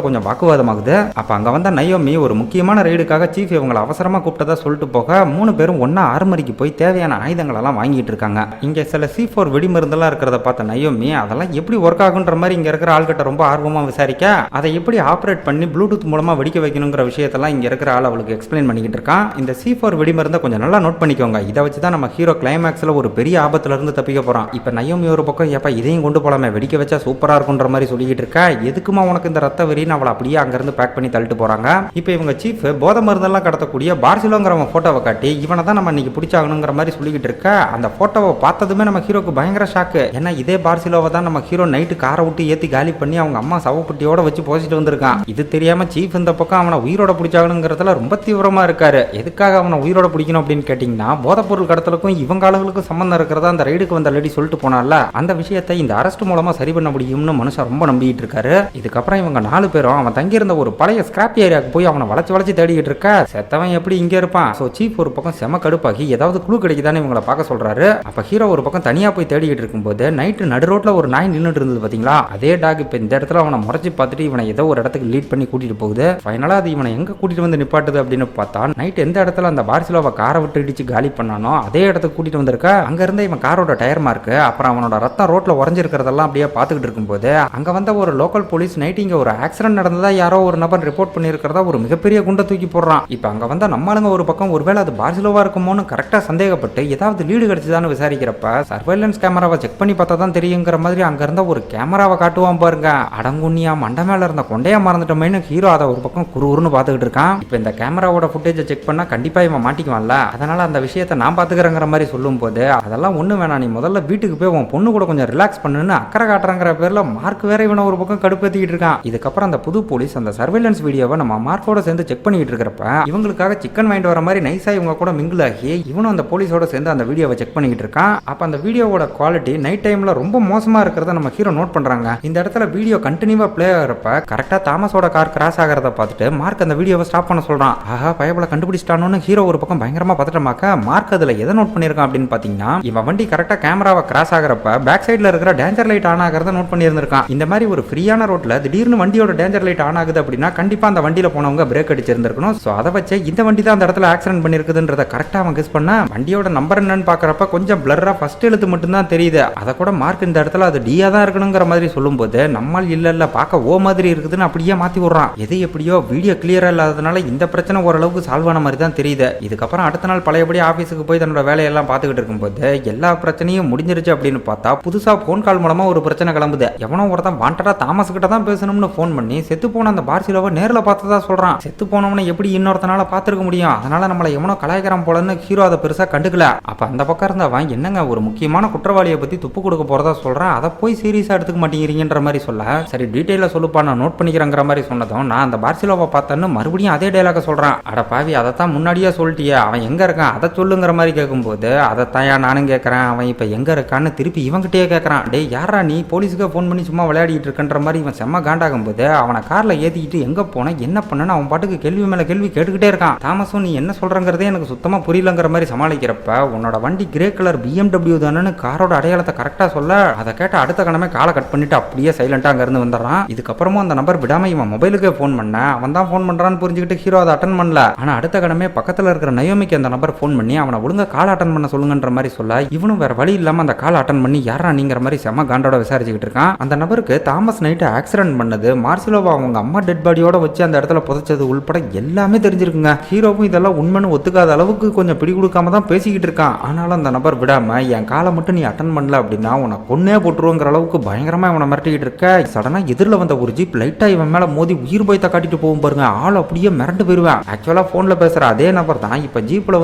கொஞ்சம் வாக்குவாதமாகுது. அப்ப அங்க வந்த நயோமி ஒரு முக்கியமான ரைடுக்காக சீஃப் இவங்களை அவசரமா கூப்பிட்டதா சொல்லிட்டு போக 3 பேரும் ஒன்னா ஆர்மரிக்கு போய் தேவையான ஆயுதங்கள் எல்லாம் வாங்கிட்டு இருக்காங்க. இங்க சில C4 வெடிமருந்தெல்லாம் இருக்கிறத பார்த்த நயோமி அதெல்லாம் எப்படி ஒர்க் ஆகுன்ற மாதிரி இங்க இருக்கிற ஆள்கிட்ட ரொம்ப ஆர்வமா விசாரிக்க அதை எப்படி ஆப்ரேட் பண்ணி ப்ளூடூத் மூலமா வெடிக்க வைக்கணுங்கிற விஷயத்தெல்லாம் இங்க இருக்கிற ஆள் அவளுக்கு எக்ஸ்பிளைன் பண்ணிக்கிட்டு இருக்கான். இந்த C4 வெடிமருந்தை கொஞ்சம் நல்லா நோட் பண்ணிக்கோங்க. இதை வச்சுதான் நம்ம ஹீரோ கிளைமேக்ஸ்ல ஒரு பெரிய ஆபத்துல இருந்து தப்பிக்க போறான். இப்ப நயோமி ஒரு பக்கம் ஏப்பா இதையும் கொண்டு போலாமே, வெடிக்க வச்சா சூப்பரா இருக்குன்ற மாதிரி சொல்லிக்கிட்டு இருக்கா. எதுக்குமா உனக்கு இந்த ரத்த வெறின்னு அவளை அப்படியே அங்கிருந்து பேக் பண்ணி தள்ளிட்டு போறாங்க. இப்ப இவங்க சீஃப் போதை மருந்தெல்லாம் கடத்தக்கூடிய பார்சிலோங்கிறவன் போட்டோவை காட்டி இவனை தான் நம்ம இன்னைக்கு பிடிச்சாகணுங்கிற மாதிரி சொல்லிக்கிட்டு இருக்க. அந்த போட்டோவை பார்த்ததுமே நம்ம ஹீரோக்கு பயங்கர ஷாக்கு. ஏன்னா இதே பார்சிலோவை தான் நம்ம ஹீரோ நைட்டு காரை விட்டு ஏத்தி காலி பண்ணி அவங்க அம்மா சவப்பட்டியோட வச்சு போசிட்டு வந்திருக்கான். இது தெரியாம சீஃப் இந்த பக்கம் அவனை உயிரோட பிடிச்சாகணுங்கிறதுல ரொம்ப தீவிரமா இருக்காரு. எதுக்காக அவனை உயிரோட பிடிக்கணும் அப்படின்னு கேட்டீங்கன்னா போதைப் பொருள் கடத்தலுக்கும் இவங்க ஆளுகளுக்கும் சம்பந்தம் இருக்கிறதா அந்த ரைடுக்கு வந்த லேடி சொல்லிட்டு போனால அந்த விஷயத்தை இந்த அரெஸ்ட் மூலமா சரி பண்ண முடியும்னு மனுஷன் ரொம்ப நம்பிட்டு இருக்காரு. இதுக்கப்புறம் இவங்க 4 பேரும் அவன் தங்கியிருந்த ஒரு பழைய ஸ்கிராப் ஏரியாவுக்கு போய் அவனை வளைச்சு தேடிக்கிட்டு இருக்க. செத்தவன் எப்படி இங்க இருப்பான். சோ சீஃப் ஒரு பக்கம் செம கடுப்பாகி ஏதாவது குழு கிடைக்குதான்னு இவங்களை பார்க்க சொல்றாரு. அப்ப ஹீரோ ஒரு பக்கம் தனியா போய் தேடிக்கிட்டு இருக்கும்போது நைட்டு நடு ரோட்ல ஒரு நாய் நின்றுட்டு இருந்தது பாத்தீங்களா. அதே டாக் இப்ப இந்த இடத்துல அவனை முறைச்சு பார்த்துட்டு இவனை ஏதோ ஒரு இடத்துக்கு லீட் பண்ணி கூட்டிட்டு போகுது. ஃபைனலா அது இவனை எங்க கூட்டிட்டு வந்து நிப்பாட்டுது அப்படின்னு பார்த்தா நைட் எந்த இடத்துல அந்த பார்சிலோவை காரை விட்டு இடிச்சு காலி பண்ணானோ அதே இடத்துக்கு கூட்டிட்டு வந்திருக்க. அங்க இருந்த இவன் காரோட டயர் மார்க்கு அப்புறம் அவனோட ரத்தம் ரோட்ல உறைஞ்சிருக்கிறதெல்லாம் அப்படியே பார்த்துக்கிட்டு இருக்கும்போது அங்க வந்த ஒரு லோக்கல் போலீஸ் நைட் இங்க ஒரு ஆக்சிடென்ட் நடந்ததா யாரோ ஒரு நபர் ரிப்போர்ட் பண்ணியிருக்கிறதா ஒரு மிகப்பெரிய குண்டை தூக்கி போடுறான். இப்ப அங்க வந்த நம்மளுங்க ஒரு பக்கம் ஒருவேளை அது பார்சிலோவா இருக்குமோன்னு கரெக்டா சந்தேகப்பட்டு ஏதாவது லீடு கிடைச்சதான்னு விசாரிக்கிறப்ப சர்வைலன்ஸ் கேமராவை செக் பண்ணி பார்த்தா தான் தெரியுங்கிற மாதிரி அங்க இருந்த ஒரு கேமராவை காட்டுவான் பாருங்க. அடங்குண்ணியா மண்டை மேல இருந்த கொண்டையா மறந்துட்டோமேனு ஹீரோ அதை ஒரு பக்கம் குறுன்னு பார்த்துக்கிட்டு இருக்கான். இப்ப இந்த கேமராவோட ஃபுட்டேஜை செக் பண்ணா கண்டிப்பா இவன் மாட்டிக்குவான்ல, அதனால அந்த விஷயத்தை நான் பாத்துக்கிறேங்கிற மாதிரி சொல்லும் போது அதெல்லாம் ஒண்ணு வேணாம், நீ முதல்ல வீட்டுக்கு போய் உன் பொண்ணு கூட கொஞ்சம் ரிலாக்ஸ் பண்ணுன்னு அக்கறை காட்டுறாங்கிற பேர்ல மார்க் வேற இவனை ஒரு பக்கம் கடுப்பேத்திக்கிட்டு இருக்கான். இதுக்கப்புறம் அந்த புது போலீஸ் அந்த சர்வேலன்ஸ் வீடியோவை நம்ம மார்க்கோட சேர்ந்து செக் பண்ணிட்டு இருக்கிறப்ப இவங்களுக்காக சிக்கன் வாங்கிட்டு வர மாதிரி நைஸா இவங்க கூட மிங்கிள் ஆகி இவனும் அந்த போலீஸோட சேர்ந்து அந்த வீடியோவை செக் பண்ணிக்கிட்டு இருக்கான். அப்ப அந்த வீடியோவோட குவாலிட்டி நைட் டைம்ல ரொம்ப மோசமா இருக்கிறத நம்ம ஹீரோ நோட் பண்றாங்க. இந்த இடத்துல வீடியோ கண்டினியூவா பிளே ஆகிறப்ப கரெக்டா தாமஸோட கார் கிராஸ் ஆகிறத பார்த்துட்டு மார்க் அந்த வீடியோவை ஸ்டாப் பண்ண சொல்றான். ஆஹா பயபல கண்டுபிடிச்சிட்டானு ஹீரோ ஒரு பக்கம் பயங்கரமா பதட்டமாக்க மார்க் அதுல எதை நோட் பண்ணிருக்கான் அப்படின்னு பாத்தீங்கன்னா இவன் வண்டி கரெக்டா கேமராவை கிராஸ் ஆகிறப்ப பேக் சைடுல இருக்கிற டேஞ்சர் லைட் ஆன் ஆகிறத நோட் பண்ணியிருந்திருக்கான். இந்த மாதிரி ஒரு ஃப்ரீயான ரோட்ல திடீர்னு வண்டியோட டேஞ்சர் லைட் ஆன் ஆகுது அப்படின்னா கண்டிப்பா அந்த வண்டியில போனவங்க பிரேக் அடிச்சிருந்திருக்கணும். சோ அதை வச்சு இந்த வண்டி தான் அந்த இடத்துல ஆக்சிடென்ட் பண்ணிருக்குதுன்றத கரெக்டா அவன் கெஸ் பண்ண வண்டியோட நம்பர் என்னன்னு பாக்குறப்ப கொஞ்சம் பிளர்ரா ஃபர்ஸ்ட் எழுத்து மட்டும் தான் தெரியுது. அதை கூட மார்க் இந்த இடத்துல அது டியா தான் இருக்கணுங்கிற மாதிரி சொல்லும் போது நம்மால் இல்ல பார்க்க ஓ மாதிரி இருக்குதுன்னு அப்படியே மாத்தி விடுறான். எது எப்படியோ வீடியோ கிளியரா இல்லாததுனால இந்த பிரச்சனை ஓரளவுக்கு சால்வ் ஆன மாதிரி தான் தெரியுது. இதுக்கப்புறம் அடுத்த நாள் பழையபடி ஆபீஸுக்கு போய் தன்னோட வேலையெல்லாம் பார்த்துக்கிட்டு இருக்கும்போது எல்லா பிரச்சனையும் முடிஞ்சிருச்சு அப்படின்னு பார்த்தா புதுசா போன் கால் மூலமா ஒரு பிரச்சனை கிளம்புது. எவனோ ஒருத்தன் வாண்டடா தாமஸ் கிட்ட தான் பேசணும்னு போன் பண்ணி செத்து போன அந்த பார்சிலோவை நேர்ல பார்த்ததா சொல்றான். செத்து போனவனை எப்படி இன்னொருத்தனால பார்த்திருக்க முடியும், அதனால நம்மள எவனோ கலாய்க்கிறான் போலன்னு ஹீரோ அதை பெருசா கண்டுக்கல. அப்ப அந்த பக்கம் இருந்தவன் என்னங்க ஒரு முக்கியமான குற்றவாளியை பத்தி துப்பு கொடுக்க போறதா சொல்றான், அதை போய் சீரியஸா எடுத்துக்க மாட்டேங்கிறீங்கன்ற மாதிரி சொல்ல சரி டீடைலா சொல்லுப்பா நான் நோட் பண்ணிக்கிறேங்கிற மாதிரி சொன்னதும் நான் அந்த பார்சிலோவை பார்த்தேன்னு மறுபடியும் அதே டைலாக சொல்றான். அட பாவி அதைத்தான் முன்னாடியே சொல்லிட்டியே, அவன் எங்க இருக்கான் அதை சொல்லுங்கிற மாதிரி கேட்கும்போது அதைத்தான் நானும் கேட்கறேன், அவன் இப்ப எங்க இருக்கான்னு திருப்பி இவங்கிட்டே கேட்கறான். டே யாரா நீ போலீஸுக்கு போன் பண்ணி சும்மா விளையாடிட்டு இருக்கன்ற மாதிரி இவன் செம்ம காண்டாகும் போது அவனை கார்ல ஏத்திக்கிட்டு எங்க போன என்ன பண்ணனு அவன் பாட்டுக்கு கேள்வி மேல கேள்வி கேட்டுக்கிட்டே இருக்கான். தாமஸும் நீ என்ன சொல்றங்கிறதே எனக்கு சுத்தமா புரியலங்கிற மாதிரி சமாளிக்கிறப்ப உன்னோட வண்டி கிரே கலர் BMW தானு காரோட அடையாளத்தை கரெக்டா சொல்ல அதை கேட்ட அடுத்த கணமே காலை கட் பண்ணிட்டு அப்படியே சைலண்டா அங்க இருந்து வந்துடுறான். இதுக்கப்புறமும் அந்த நம்பர் விடாம இவன் மொபைலுக்கே போன் பண்ண அவன் தான் போன் பண்றான்னு புரிஞ்சுக்கிட்டு ஹீரோ அதை அட்டன் பண்ணல. ஆனா அடுத்த கடமே பக்கத்துல இருக்கிற நயோமிக்கு அந்த நம்பர் போன் பண்ணி அவனை ஒழுங்கா கால் அட்டன் பண்ண சொல்லுங்கன்ற மாதிரி சொல்ல இவனும் வேற வழி இல்லாம அந்த கால் அட்டன் பண்ணி யாரா நீங்கிற மாதிரி செம காண்டோட விசாரிச்சுக்கிட்டு இருக்கான். அந்த நபர் நபருக்கு தாமஸ் நைட்டு ஆக்சிடென்ட் பண்ணது, மார்சிலோவா அவங்க அம்மா டெட் பாடியோட வச்சு அந்த இடத்துல புதைச்சது உள்பட எல்லாமே தெரிஞ்சிருக்குங்க. ஹீரோவும் இதெல்லாம் உண்மைன்னு ஒத்துக்காத அளவுக்கு கொஞ்சம் பிடி கொடுக்காம தான் பேசிக்கிட்டு இருக்கான். ஆனாலும் அந்த நபர் விடாம என் காலை மட்டும் நீ அட்டன் பண்ணல அப்படின்னா உன்னை கொன்னே போட்டுருவோங்கிற அளவுக்கு பயங்கரமா இவனை மிரட்டிக்கிட்டு இருக்க. சடனா எதிரில் வந்த ஒரு ஜீப் லைட்டா இவன் மேல மோதி உயிர் பயத்தை காட்டிட்டு போகும் பாருங்க. ஆள் அப்படியே மிரண்டு போயிருவேன். ஆக்சுவலா போன்ல பேசுற அதே நபர் தான் இப்ப ஜீப்ல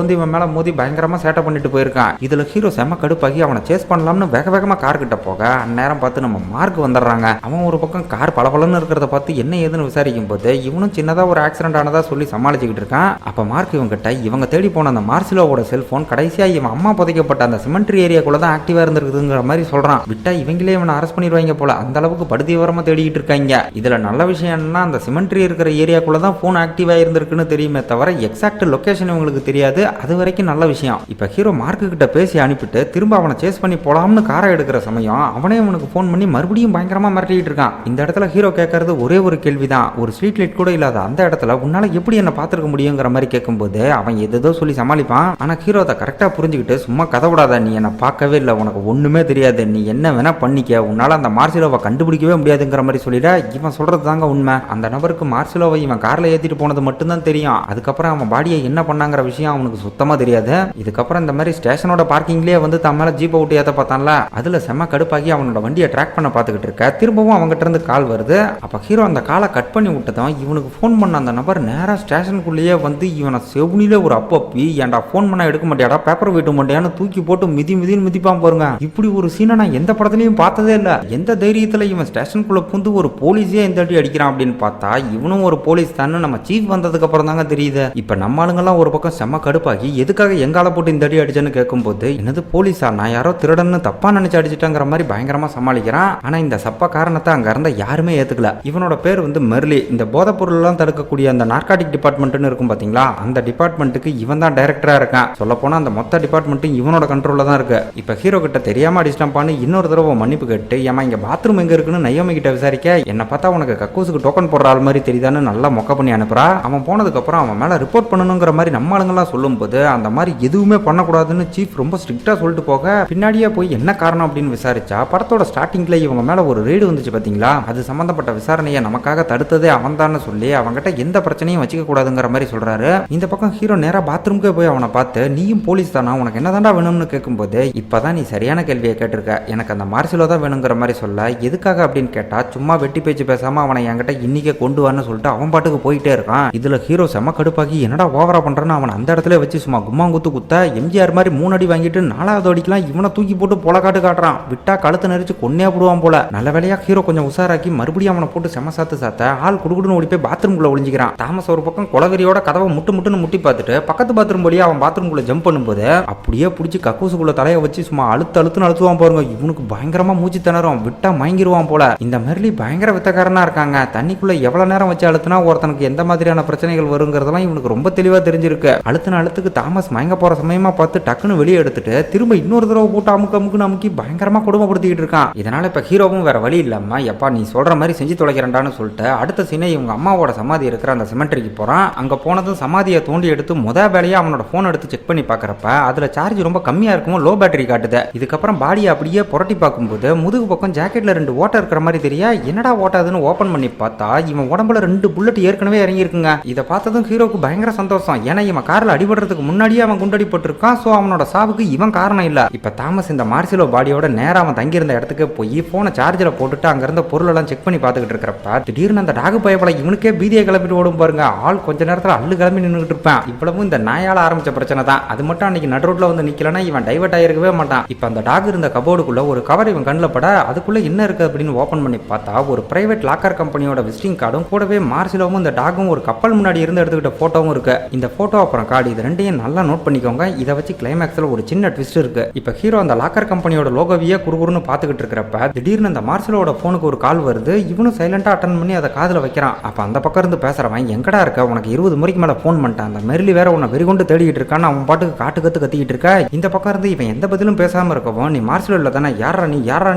வந்து இவன் மேல மோதி பயங்கரமா சேட்டை பண்ணிட்டு போயிருக்கான். இதுல ஹீரோ செம்ம கடுப்பாகி அவனை சேஸ் பண்ணலாம்னு வேக வேகமா கார் கிட்ட போக அந்நேரம் பார்த்து நம்ம மார்க் வந்துடுறாங்க. அவன் ஒரு பக்கம் கார் பளபளன்னு இருக்கிறத பார்த்து என்ன ஏதுன்னு விசாரிக்கும் போது இவனும் சின்னதா ஒரு ஆக்சிடென்ட் ஆனதா சொல்லி சமாளிச்சுக்கிட்டு இருக்கான். அப்ப மார்க் இவங்க கிட்ட இவங்க தேடி போன அந்த மார்சிலோவோட செல்போன் கடைசியா இவன் அம்மா புதைக்கப்பட்ட அந்த சிமெண்ட்ரி ஏரியாக்குள்ள தான் ஆக்டிவா இருந்திருக்குதுங்கிற மாதிரி சொல்றான். விட்டா இவங்களே இவனை அரெஸ்ட் பண்ணிடுவாங்க போல, அந்த அளவுக்கு படுதீவிரமா தேடிக்கிட்டு இருக்காங்க. இதுல நல்ல விஷயம் என்னன்னா அந்த சிமெண்ட்ரி இருக்கிற ஏரியாக்குள்ள தான் போன் ஆக்டிவா இருந்திருக்குன்னு தெரியுமே தவிர எக்ஸாக்ட் லொகேஷன் இவங்களுக்கு தெரியாது. அது வரைக்கும் நல்ல விஷயம். இப்ப ஹீரோ மார்க்கு கிட்ட பேசி அனுப்பிட்டு திரும்ப அவனை சேஸ் பண்ணி போலாம்னு காரை எடுக்கிற சமயம் அவனே அவனுக்கு போன் பண்ணி மறுபடியும் பயங்கரமா மிரட்டிட்டு இருக்கான். இந்த இடத்துல ஹீரோ கேட்கறது ஒரே ஒரு கேள்விதான், ஒரு ஸ்ட்ரீட் லைட் கூட இல்லாத அந்த இடத்துல உன்னால எப்படி என்ன பார்த்திருக்க முடியுங்கிற மாதிரி கேட்கும்போது அவன் எதோ சொல்லி சமாளிப்பான். ஆனா ஹீரோ அதை கரெக்டா புரிஞ்சுக்கிட்டு சும்மா கதை விடாத, நீ என்ன பார்க்கவே இல்லை, உனக்கு ஒண்ணுமே தெரியாது, நீ என்ன வேணா பண்ணிக்க, உன்னால அந்த மார்சிலோவை கண்டுபிடிக்கவே முடியாதுங்கிற மாதிரி சொல்லிட. இவன் சொல்றது தாங்க உண்மை. அந்த நபருக்கு மார்சிலோவை இவன் கார்ல ஏத்திட்டு போனது மட்டும்தான் தெரியும். அதுக்கப்புறம் அவன் பாடியை என்ன பண்ணாங்கிற விஷயம் அவனுக்கு சுத்தமா தெரியாது. இதுக்கப்புறம் இந்த மாதிரி ஸ்டேஷனோட பார்க்கிங்லேயே வந்து தன் மேல ஜீப்பை விட்டு ஏத்த பார்த்தான்ல, அதுல செம்ம கடுப்பாகி அவனோட வண்டியை ட்ராக் பண்ண பார்த்துக்கிட்டு இருக்க. திரும்பவும் அவங்ககிட்ட இருந்து கால் வருது. அப்ப ஹீரோ அந்த காலை கட் பண்ணி விட்டதும் இவனுக்கு போன் பண்ண அந்த நபர் நேரா ஸ்டேஷனுக்குள்ளேயே வந்து இவனை செவுனிலே ஒரு அப்பப்பி, ஏன்டா போன் பண்ண எடுக்க மாட்டியாடா, பேப்பர் வெயிட்ட மாட்டியான்னு தூக்கி போட்டு மிதின்னு மிதிப்பான் பாருங்க. இப்படி ஒரு சீனை நான் எந்த படத்துலயும் பார்த்ததே இல்ல. எந்த தைரியத்துல இவன் ஸ்டேஷனுக்குள்ள புந்து ஒரு போலீஸே இந்த அடி அடிக்கிறான் அப்படின்னு பார்த்தா இவனும் ஒரு போலீஸ் தான் நம்ம சீஃப் வந்ததுக்கு அப்புறம் தாங்க தெரியுது. இப்ப நம்ம ஆளுங்கெல்லாம் ஒரு பக்கம் செம்ம கடுப்பாகி எதுக்காக எங்கால போட்டு இந்த அடி அடிச்சேன்னு கேட்கும்போது என்னது போலீஸா, நான் யாரோ திருடன்னு தப்பா நினைச்சு அடிச்சுட்டேங்கிற மாதிரி பயங்கரமா சமாளிக்கிறான். ஆனா இந்த சப்ப காரணத்தை அங்க இருந்த யாருமே ஏத்துக்கல. இவனோட பேர் வந்து மெர்லி. இந்த போதை பொருள் எல்லாம் தடுக்கக்கூடிய அந்த நார்காட்டிக் டிபார்ட்மெண்ட்னு இருக்கும் பாத்தீங்களா, அந்த டிபார்ட்மெண்ட்டுக்கு இவன் தான் டைரக்டரா இருக்கான். சொல்ல போனா அந்த மொத்த டிபார்ட்மெண்ட்டும் இவனோட கண்ட்ரோல்ல தான் இருக்கு. இப்ப ஹீரோ கிட்ட தெரியாம அடிச்சிட்டான்னு இன்னொரு தடவை மன்னிப்பு கேட்டு ஏமா இங்க பாத்ரூம் எங்க இருக்குன்னு நயோமி கிட்ட விசாரிக்க, என்ன பார்த்தா உனக்கு கக்கூசுக்கு டோக்கன் போடுற ஆள் மாதிரி தெரியுதான்னு நல்லா மொக்க பண்ணி அனுப்புறா. அவன் போனதுக்கு அப்புறம் அவன் மேல ரிப்போர்ட் பண்ணணுங்கிற மாதிரி நம்ம ஆளுங்கெல்லாம் சொல்லும் போது அந்த மாதிரி எதுவுமே பண்ணக்கூடாதுன்னு சீஃப் ரொம்ப ஸ்ட்ரிக்டா சொல்லிட்டு போக பின்னாடியே போய் என்ன காரணம் அப்படின்னு விசாரிச்சா படத்தோட ஸ்டார்டிங்ல இவங்க மேல ஒரு ரெய்டு வந்துச்சு பாத்தீங்களா, அது சம்பந்தப்பட்ட விசாரணையை நமக்காக தடுத்ததே அவன் தான் சொல்லி அவங்ககிட்ட எந்த பிரச்சனையும் வச்சுக்க கூடாதுங்கிற மாதிரி சொல்றாரு. இந்த பக்கம் ஹீரோ நேரா பாத்ரூம்க்கே போய் அவனை பார்த்து நீயும் போலீஸ் தானா, உனக்கு என்னதான்டா வேணும்னு கேட்கும்போது இப்பதான் நீ சரியான கேள்வியை கேட்டிருக்க, எனக்கு அந்த மார்சிலோ தான் வேணுங்கிற மாதிரி சொல்ல, எதுக்காக அப்படின்னு கேட்டா சும்மா வெட்டி பேச்சு பேசாம அவனை என்கிட்ட இன்னைக்கே கொண்டு வரன்னு சொல்லிட்டு அவன் பாட்டுக்கு போயிட்டே இருக்கான். இதுல ஹீரோ செம கடுப்பாகி என்னடா ஓவரா பண்றேன்னு அவன் அந்த இடத்துல வச்சு சும்மா கும்மாங்குத்து குத்த எம்ஜிஆர் மாதிரி 3 அடி வாங்கிட்டு 4வது அடிக்கலாம் இவனை தூக்கி போட்டு பொல காட்டுறான். விட்டா கழுத்து நெரிச்சு கொன்னே போடுவான் போல. நல்ல வேலையா ஹீரோ கொஞ்சம் உசாராக்கி மறுபடியும் அவனை போட்டு செம சாத்த ஆள் குடுக்குன்னு ஓடி போய் பாத்ரூம்குள்ள ஒளிஞ்சிக்கிறான். தாமஸ் ஒரு பக்கம் கொலவெறியோட கதவை முட்டுன்னு முட்டி பார்த்துட்டு பக்கத்து பாத்ரூம் வழியா அவன் பாத்ரூம்குள்ள ஜம்ப் பண்ணும்போது அப்படியே பிடிச்சி கக்கூசுக்குள்ள தலையை வச்சு சும்மா அழுத்துன்னு அழுத்துவான் பாருங்க. இவனுக்கு பயங்கரமா மூச்சு திணறும், விட்டா மயங்கிருவான் போல. இந்த மெர்லி பயங்கர வித்தக்காரனா இருக்காங்க. தண்ணிக்குள்ள எவ்வளவு நேரம் வச்சு அழுத்தினா ஒருத்தனுக்கு எந்த மாதிரியான பிரச்சனைகள் வருங்கிறதெல்லாம் இவனுக்கு ரொம்ப தெளிவா தெரிஞ்சிருக்கு. அழுத்துக்கு தாமஸ் மயங்க போற சமயமா பார்த்து டக்குன்னு வெளியே எடுத்துட்டு திரும்ப இன்னொரு தடவை போட்டு அமுக்கு அமுக்கி பயங்கரமா கொடுமைப்படுத்திக்கிட்டு இருக்கான். இதனால இப்ப ஹீரோவும் வேற வழி இல்லாம எப்பா நீ சொல்ற மாதிரி செஞ்சு தொலைக்கிறேன்டான்னு சொல்லிட்டு அடுத்த சீனை இவங்க அம்மாவோட சமாதி இருக்கிற அந்த சிமெண்ட்ரிக்கு போறான். அங்க போனதும் சமாதியை தோண்டி எடுத்து வேலையா அவனோட போன் எடுத்து செக் பண்ணி பாக்குறப்ப அதுல சார்ஜ் ரொம்ப கம்மியா இருக்கும், லோ பேட்டரி காட்டுது. இதுக்கப்புறம் பாடியை அப்படியே புரட்டி பார்க்கும்போது முதுகு பக்கம் ஜாக்கெட்ல 2 ஓட்டை இருக்கிற மாதிரி தெரியா, என்னடா ஓட்டாதுன்னு ஓபன் பண்ணி பார்த்தா இவன் உடம்புல 2 புல்லட் ஏற்கனவே இறங்கி இருக்குங்க. இதை பார்த்ததும் ஹீரோக்கு பயங்கர சந்தோஷம். ஏன்னா இவன் கார்ல அடிபடுறதுக்கு முன்னாடியே அவன் குண்டடி போட்டிருக்கான். சோ அவனோட சாவுக்கு இவன் காரணம் இல்ல. இப்ப தாமஸ் இந்த மார்சிலோ பாடியோட நேரா அவன் தங்கியிருந்த இடத்துக்கு போய் போனை சார்ஜில் போட்டுட்டு அங்க இருந்த பொருள் எல்லாம் செக் பண்ணி பார்த்துக்கிட்டு இருக்கிறப்ப திடீர்னு அந்த டாகு பயப்பட இவனுக்கே பீதியை கிளப்பிட்டு ஓடும் பாருங்க. ஆள் கொஞ்ச நேரத்தில் அள்ளு கிளம்பி நின்றுட்டு இருப்பான். இவ்வளவும் இந்த நாயால ஆரம்பிச்ச பிரச்சனை தான். அது மட்டும் அன்னைக்கு நடு ரோட்ல வந்து நிக்கலன்னா இவன் டைவர்ட் ஆயிருக்கவே மாட்டான். இப்ப அந்த டாக் இருந்த கபோர்டுக்குள்ள ஒரு கவர் இவன் கண்ணில் பட அதுக்குள்ள என்ன இருக்கு அப்படின்னு ஓபன் பண்ணி பார்த்தா ஒரு பிரைவேட் லாக்கர் கம்பெனியோட விசிட்டிங் கார்டும் கூடவே மார்சிலோவும் இந்த டாகும் ஒரு கப்பல் முன்னாடி இருந்து எடுத்துக்கிட்ட போட்டோவும் இருக்கு. இந்த போட்டோ அப்புறம் கார்டு இது ரெண்டையும் நல்லா நோட் பண்ணிக்கோங்க. இதை வச்சு கிளைமேக்ஸ்ல ஒரு சின்ன ட்விஸ்ட் இருக்கு. இப்ப ஹீரோ அந்த லாக்கர் கம்பெனியோட லோகோவியே குறுகுறுன்னு பாத்துக்கிட்டு இருக்கிறப்ப திடீர்னு அந்த மார்சிலோட போனுக்கு ஒரு கால் வருது. இவனும் சைலண்டா அட்டன் பண்ணி அதை காதுல வைக்கிறான். அப்ப அந்த பக்கம் இருந்து பேசுறவன் எங்கடா இருக்க, உனக்கு 20 முறைக்கு மேல போன் பண்ணிட்டான், அந்த மெர்லி வேற உன்னை வெறிகொண்டு தேடிட்டு இருக்கான்னு அவன் பாட்டுக்கு காட்டு கத்திக்கிட்டு இருக்க. இந்த பக்கம் இருந்து இவன் எந்த பதிலும் பேசாம இருக்கவும் நீ மார்சிலோ இல்ல தானே, யாரா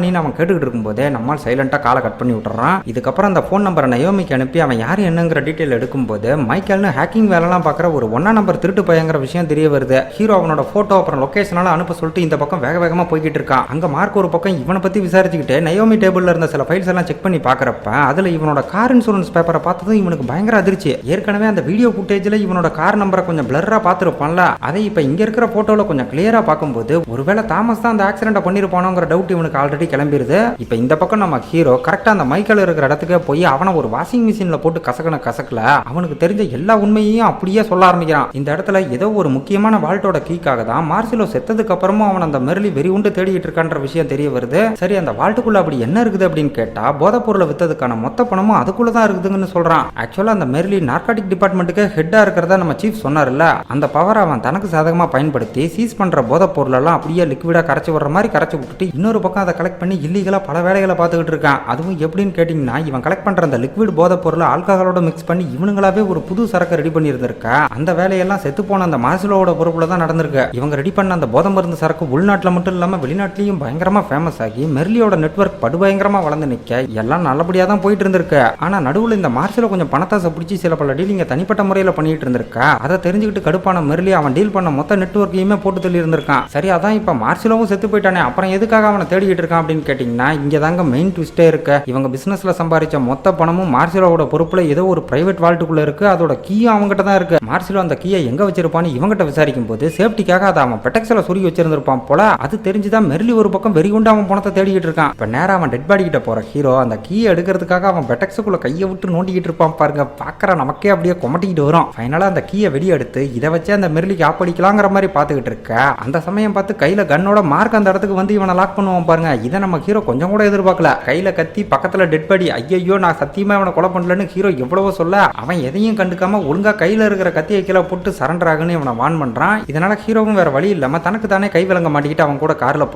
நீன்னு அவன் கேட்டுக்கிட்டு இருக்கும்போதே நம்மால் சைலண்டா காலை கட் பண்ணி விட்டுறான். இதுக்கப்புறம் அந்த போன் நம்பரை நயோமிக்கு அனுப்பி அவன் யாரு என்னங்கிற டீட்டெயில் எடுக்கும்போது மைக்கேல்னு ஹேக்கிங் வேலைலாம் பார்க்குற ஒரு 1ஆம் நம்பர் திருட்டு பையங்கிற விஷயம் தெரிய வருது. ஹீரோ அவனோட போட்டோ அப்புறம் லொகேஷனால அனுப்ப சொல்லிட்டு இந்த பக்கம் வேகமா போய்கிட்டு இருக்கான். அங்க மார்க் ஒரு பக்கம் இவனை பத்தி விசாரிச்சுக்கிட்டு நயோமி டேபிள்ல இருந்த சில ஃபைல்ஸ் எல்லாம் செக் பண்ணி பாக்குறப்ப அதுல இவனோட கார் இன்சூரன்ஸ் பேப்பரை பார்த்ததும் இவனுக்கு பயங்கர அதிர்ச்சி. ஏற்கனவே அந்த வீடியோ ஃபுட்டேஜ்ல இவனோட கார் நம்பரை கொஞ்சம் பிளர்ரா பார்த்திருப்பான்ல, அதை இப்ப இங்க இருக்கிற போட்டோல கொஞ்சம் கிளியரா பார்க்கும்போது ஒருவேளை தாமஸ் தான் அந்த ஆக்சிடென்ட் பண்ணிருப்பானோங்கிற டவுட் இவனுக்கு ஆல்ரெடி கிளம்பிடுது. இப்ப இந்த பக்கம் நம்ம ஹீரோ கரெக்டா அந்த மைக்கேல் இருக்கிற இடத்துக்கு போய் அவனை ஒரு வாஷிங் மிஷின்ல போட்டு கசக்கல அவனுக்கு தெரிஞ்ச எல்லா உண்மையையும் அப்படியே சொல்ல ஆரம்பிக்கிறான். இந்த இடத்துல ஏதோ ஒரு முக்கியமான வால்ட்டோட கீக்காக தான் மார்சிலோ செத்ததுக்கு அப்புறமும் அவன் அந்த மெர்லி வெறி உண்டு தேடிட்டு இருக்கான்ற விஷயம் தெரிய வருது. சரி, அந்த வால்ட்டுக்குள்ள அப்படி என்ன இருக்குது அப்படின்னு கேட்டா போதைப் பொருளை வித்ததுக்கான மொத்த பணமும் அதுக்குள்ளதான் இருக்குதுன்னு சொல்றான். ஆக்சுவலா அந்த மெர்லி நார்காட்டிக் டிபார்ட்மெண்ட்டுக்கு ஹெட்டா இருக்கிறதா நம்ம சீஃப் சொன்னார்ல, அந்த பவர் அவன் தனக்கு சாதகமா பயன்படுத்தி சீஸ் பண்ற போதைப் பொருள் எல்லாம் அப்படியே லிக்விடா கரைச்சு வர்ற மாதிரி கரைச்சு விட்டுட்டு இன்னொரு பக்கம் அதை கலெக்ட் பண்ணி இல்லீகலா பல வேலைகளை பார்த்துக்கிட்டு இருக்கான். அதுவும் எப்படின்னு கேட்டீங்கன்னா இவன் கலெக்ட் பண்ற அந்த லிக்விட் போதைப் பொருளை ஆல்கஹாலோட மிக்ஸ் பண்ணி இவனுங்களாவே ஒரு புது சரக்கு ரெடி பண்ணி இருந்திருக்கா. அந்த வேலையெல்லாம் செத்து போன அந்த மார்சிலோட பொறுப்புல தான் நடந்திருக்கு. இவங்க ரெடி பண்ண அந்த போதை மருந்து சரக்கு உள்நாட்டில் மட்டும் இல்லாம வெளிநாட்டிலையும் பயங்கரமா ஃபேமஸ் ஆகி மெர்லியோட நெட்வொர்க் படுபயங்கரமா வளர்ந்து நிக்க எல்லாம் நல்லபடியா தான் போயிட்டு இருந்திருக்கு. ஆனா நடுவுல இந்த மார்சிலோ கொஞ்சம் பணத்தாசை பிடிச்சி சில பல டீலிங்க தனிப்பட்ட முறையில் பண்ணிட்டு இருந்திருக்கா. அதை தெரிஞ்சுக்கிட்டு கடுப்பான மெர்லி அவன் டீல் பண்ண மொத்த நெட்வொர்க்கையுமே போட்டு தள்ளி இருந்திருக்கான். சரி, அதான் இப்ப மார்சிலோவும் செத்து போயிட்டானே, அப்புறம் எதுக்காக அவனை தேடிக்கிட்டு இருக்கான் அப்படின்னு கேட்டீங்கன்னா இங்க தாங்க மெயின் ட்விஸ்டே இருக்கு. இவங்க பிசினஸ்ல சம்பாதிச்ச மொத்த பணமும் மார்சிலோட பொறுப்புல ஏதோ ஒரு பிரைவேட் வால்ட்டுக்குள்ள இருக்கு. அதோட கீயும் அவங்ககிட்ட தான் இருக்கு. மார்சிலோ அந்த கீயை எங்க வச்சிருப்பான்னு இவங்கிட்ட விசாரிக்கும் போது சேஃப்டிக்காக அதை அவன் பெட்டக்ஸ்ல சுருகி வச்சிருந்திருப்பான் போல. அது தெரிஞ்சுதான் மெர்லி ஒரு பக்கம் வெறி கொண்டு அவன் பணத்தை தேடிக்கிட்டு இருக்கான். இப்ப நேரம் அவன் டெட் பாடி கிட்ட போற ஹீரோ அந்த கீயை எடுக்கிறதுக்காக அவன் பெட்டக்ஸுக்குள்ள கையை விட்டு நோண்டிக்கிட்டு இருப்பான் பாருங்க. பாக்குற நமக்கே அப்படியே கொமட்டிக்கிட்டு வரும். ஃபைனலா அந்த கீயை வெளியே எடுத்து இதை வச்சு அந்த மெர்லிக்கு ஆப்படிக்கலாங்கிற மாதிரி பாத்துக்கிட்டு இருக்க அந்த சமயம் பார்த்து கையில கன்னோட மார்க் அந்த இடத்துக்கு வந்து இவனை லாக் பண்ணுவான் பாருங்க. இதை நம்ம ஹீரோ கொஞ்சம் கூட எதிர்பார்க்கல. கையில கத்தி பக்கத்துல டெட் பாடி. ஐயோ, நான் சத்தியமா அவனை கொலை பண்ணலன்னு ஹீரோ எவ்வளவோ சொல்ல அவன் எதையும் கண்டுக்காம ஒழுங்கா கையில இருக்கிற கத்தியை கீழே போட்டு சரண்டர் ஆகுன்னு இவனை வான் பண்றான். இதனால ஹீரோவும் வேற வழி இல்லாம தனக்கு தானே கை விலங்க மாட்டிக்கிட்டு அவன் கூட கார்ல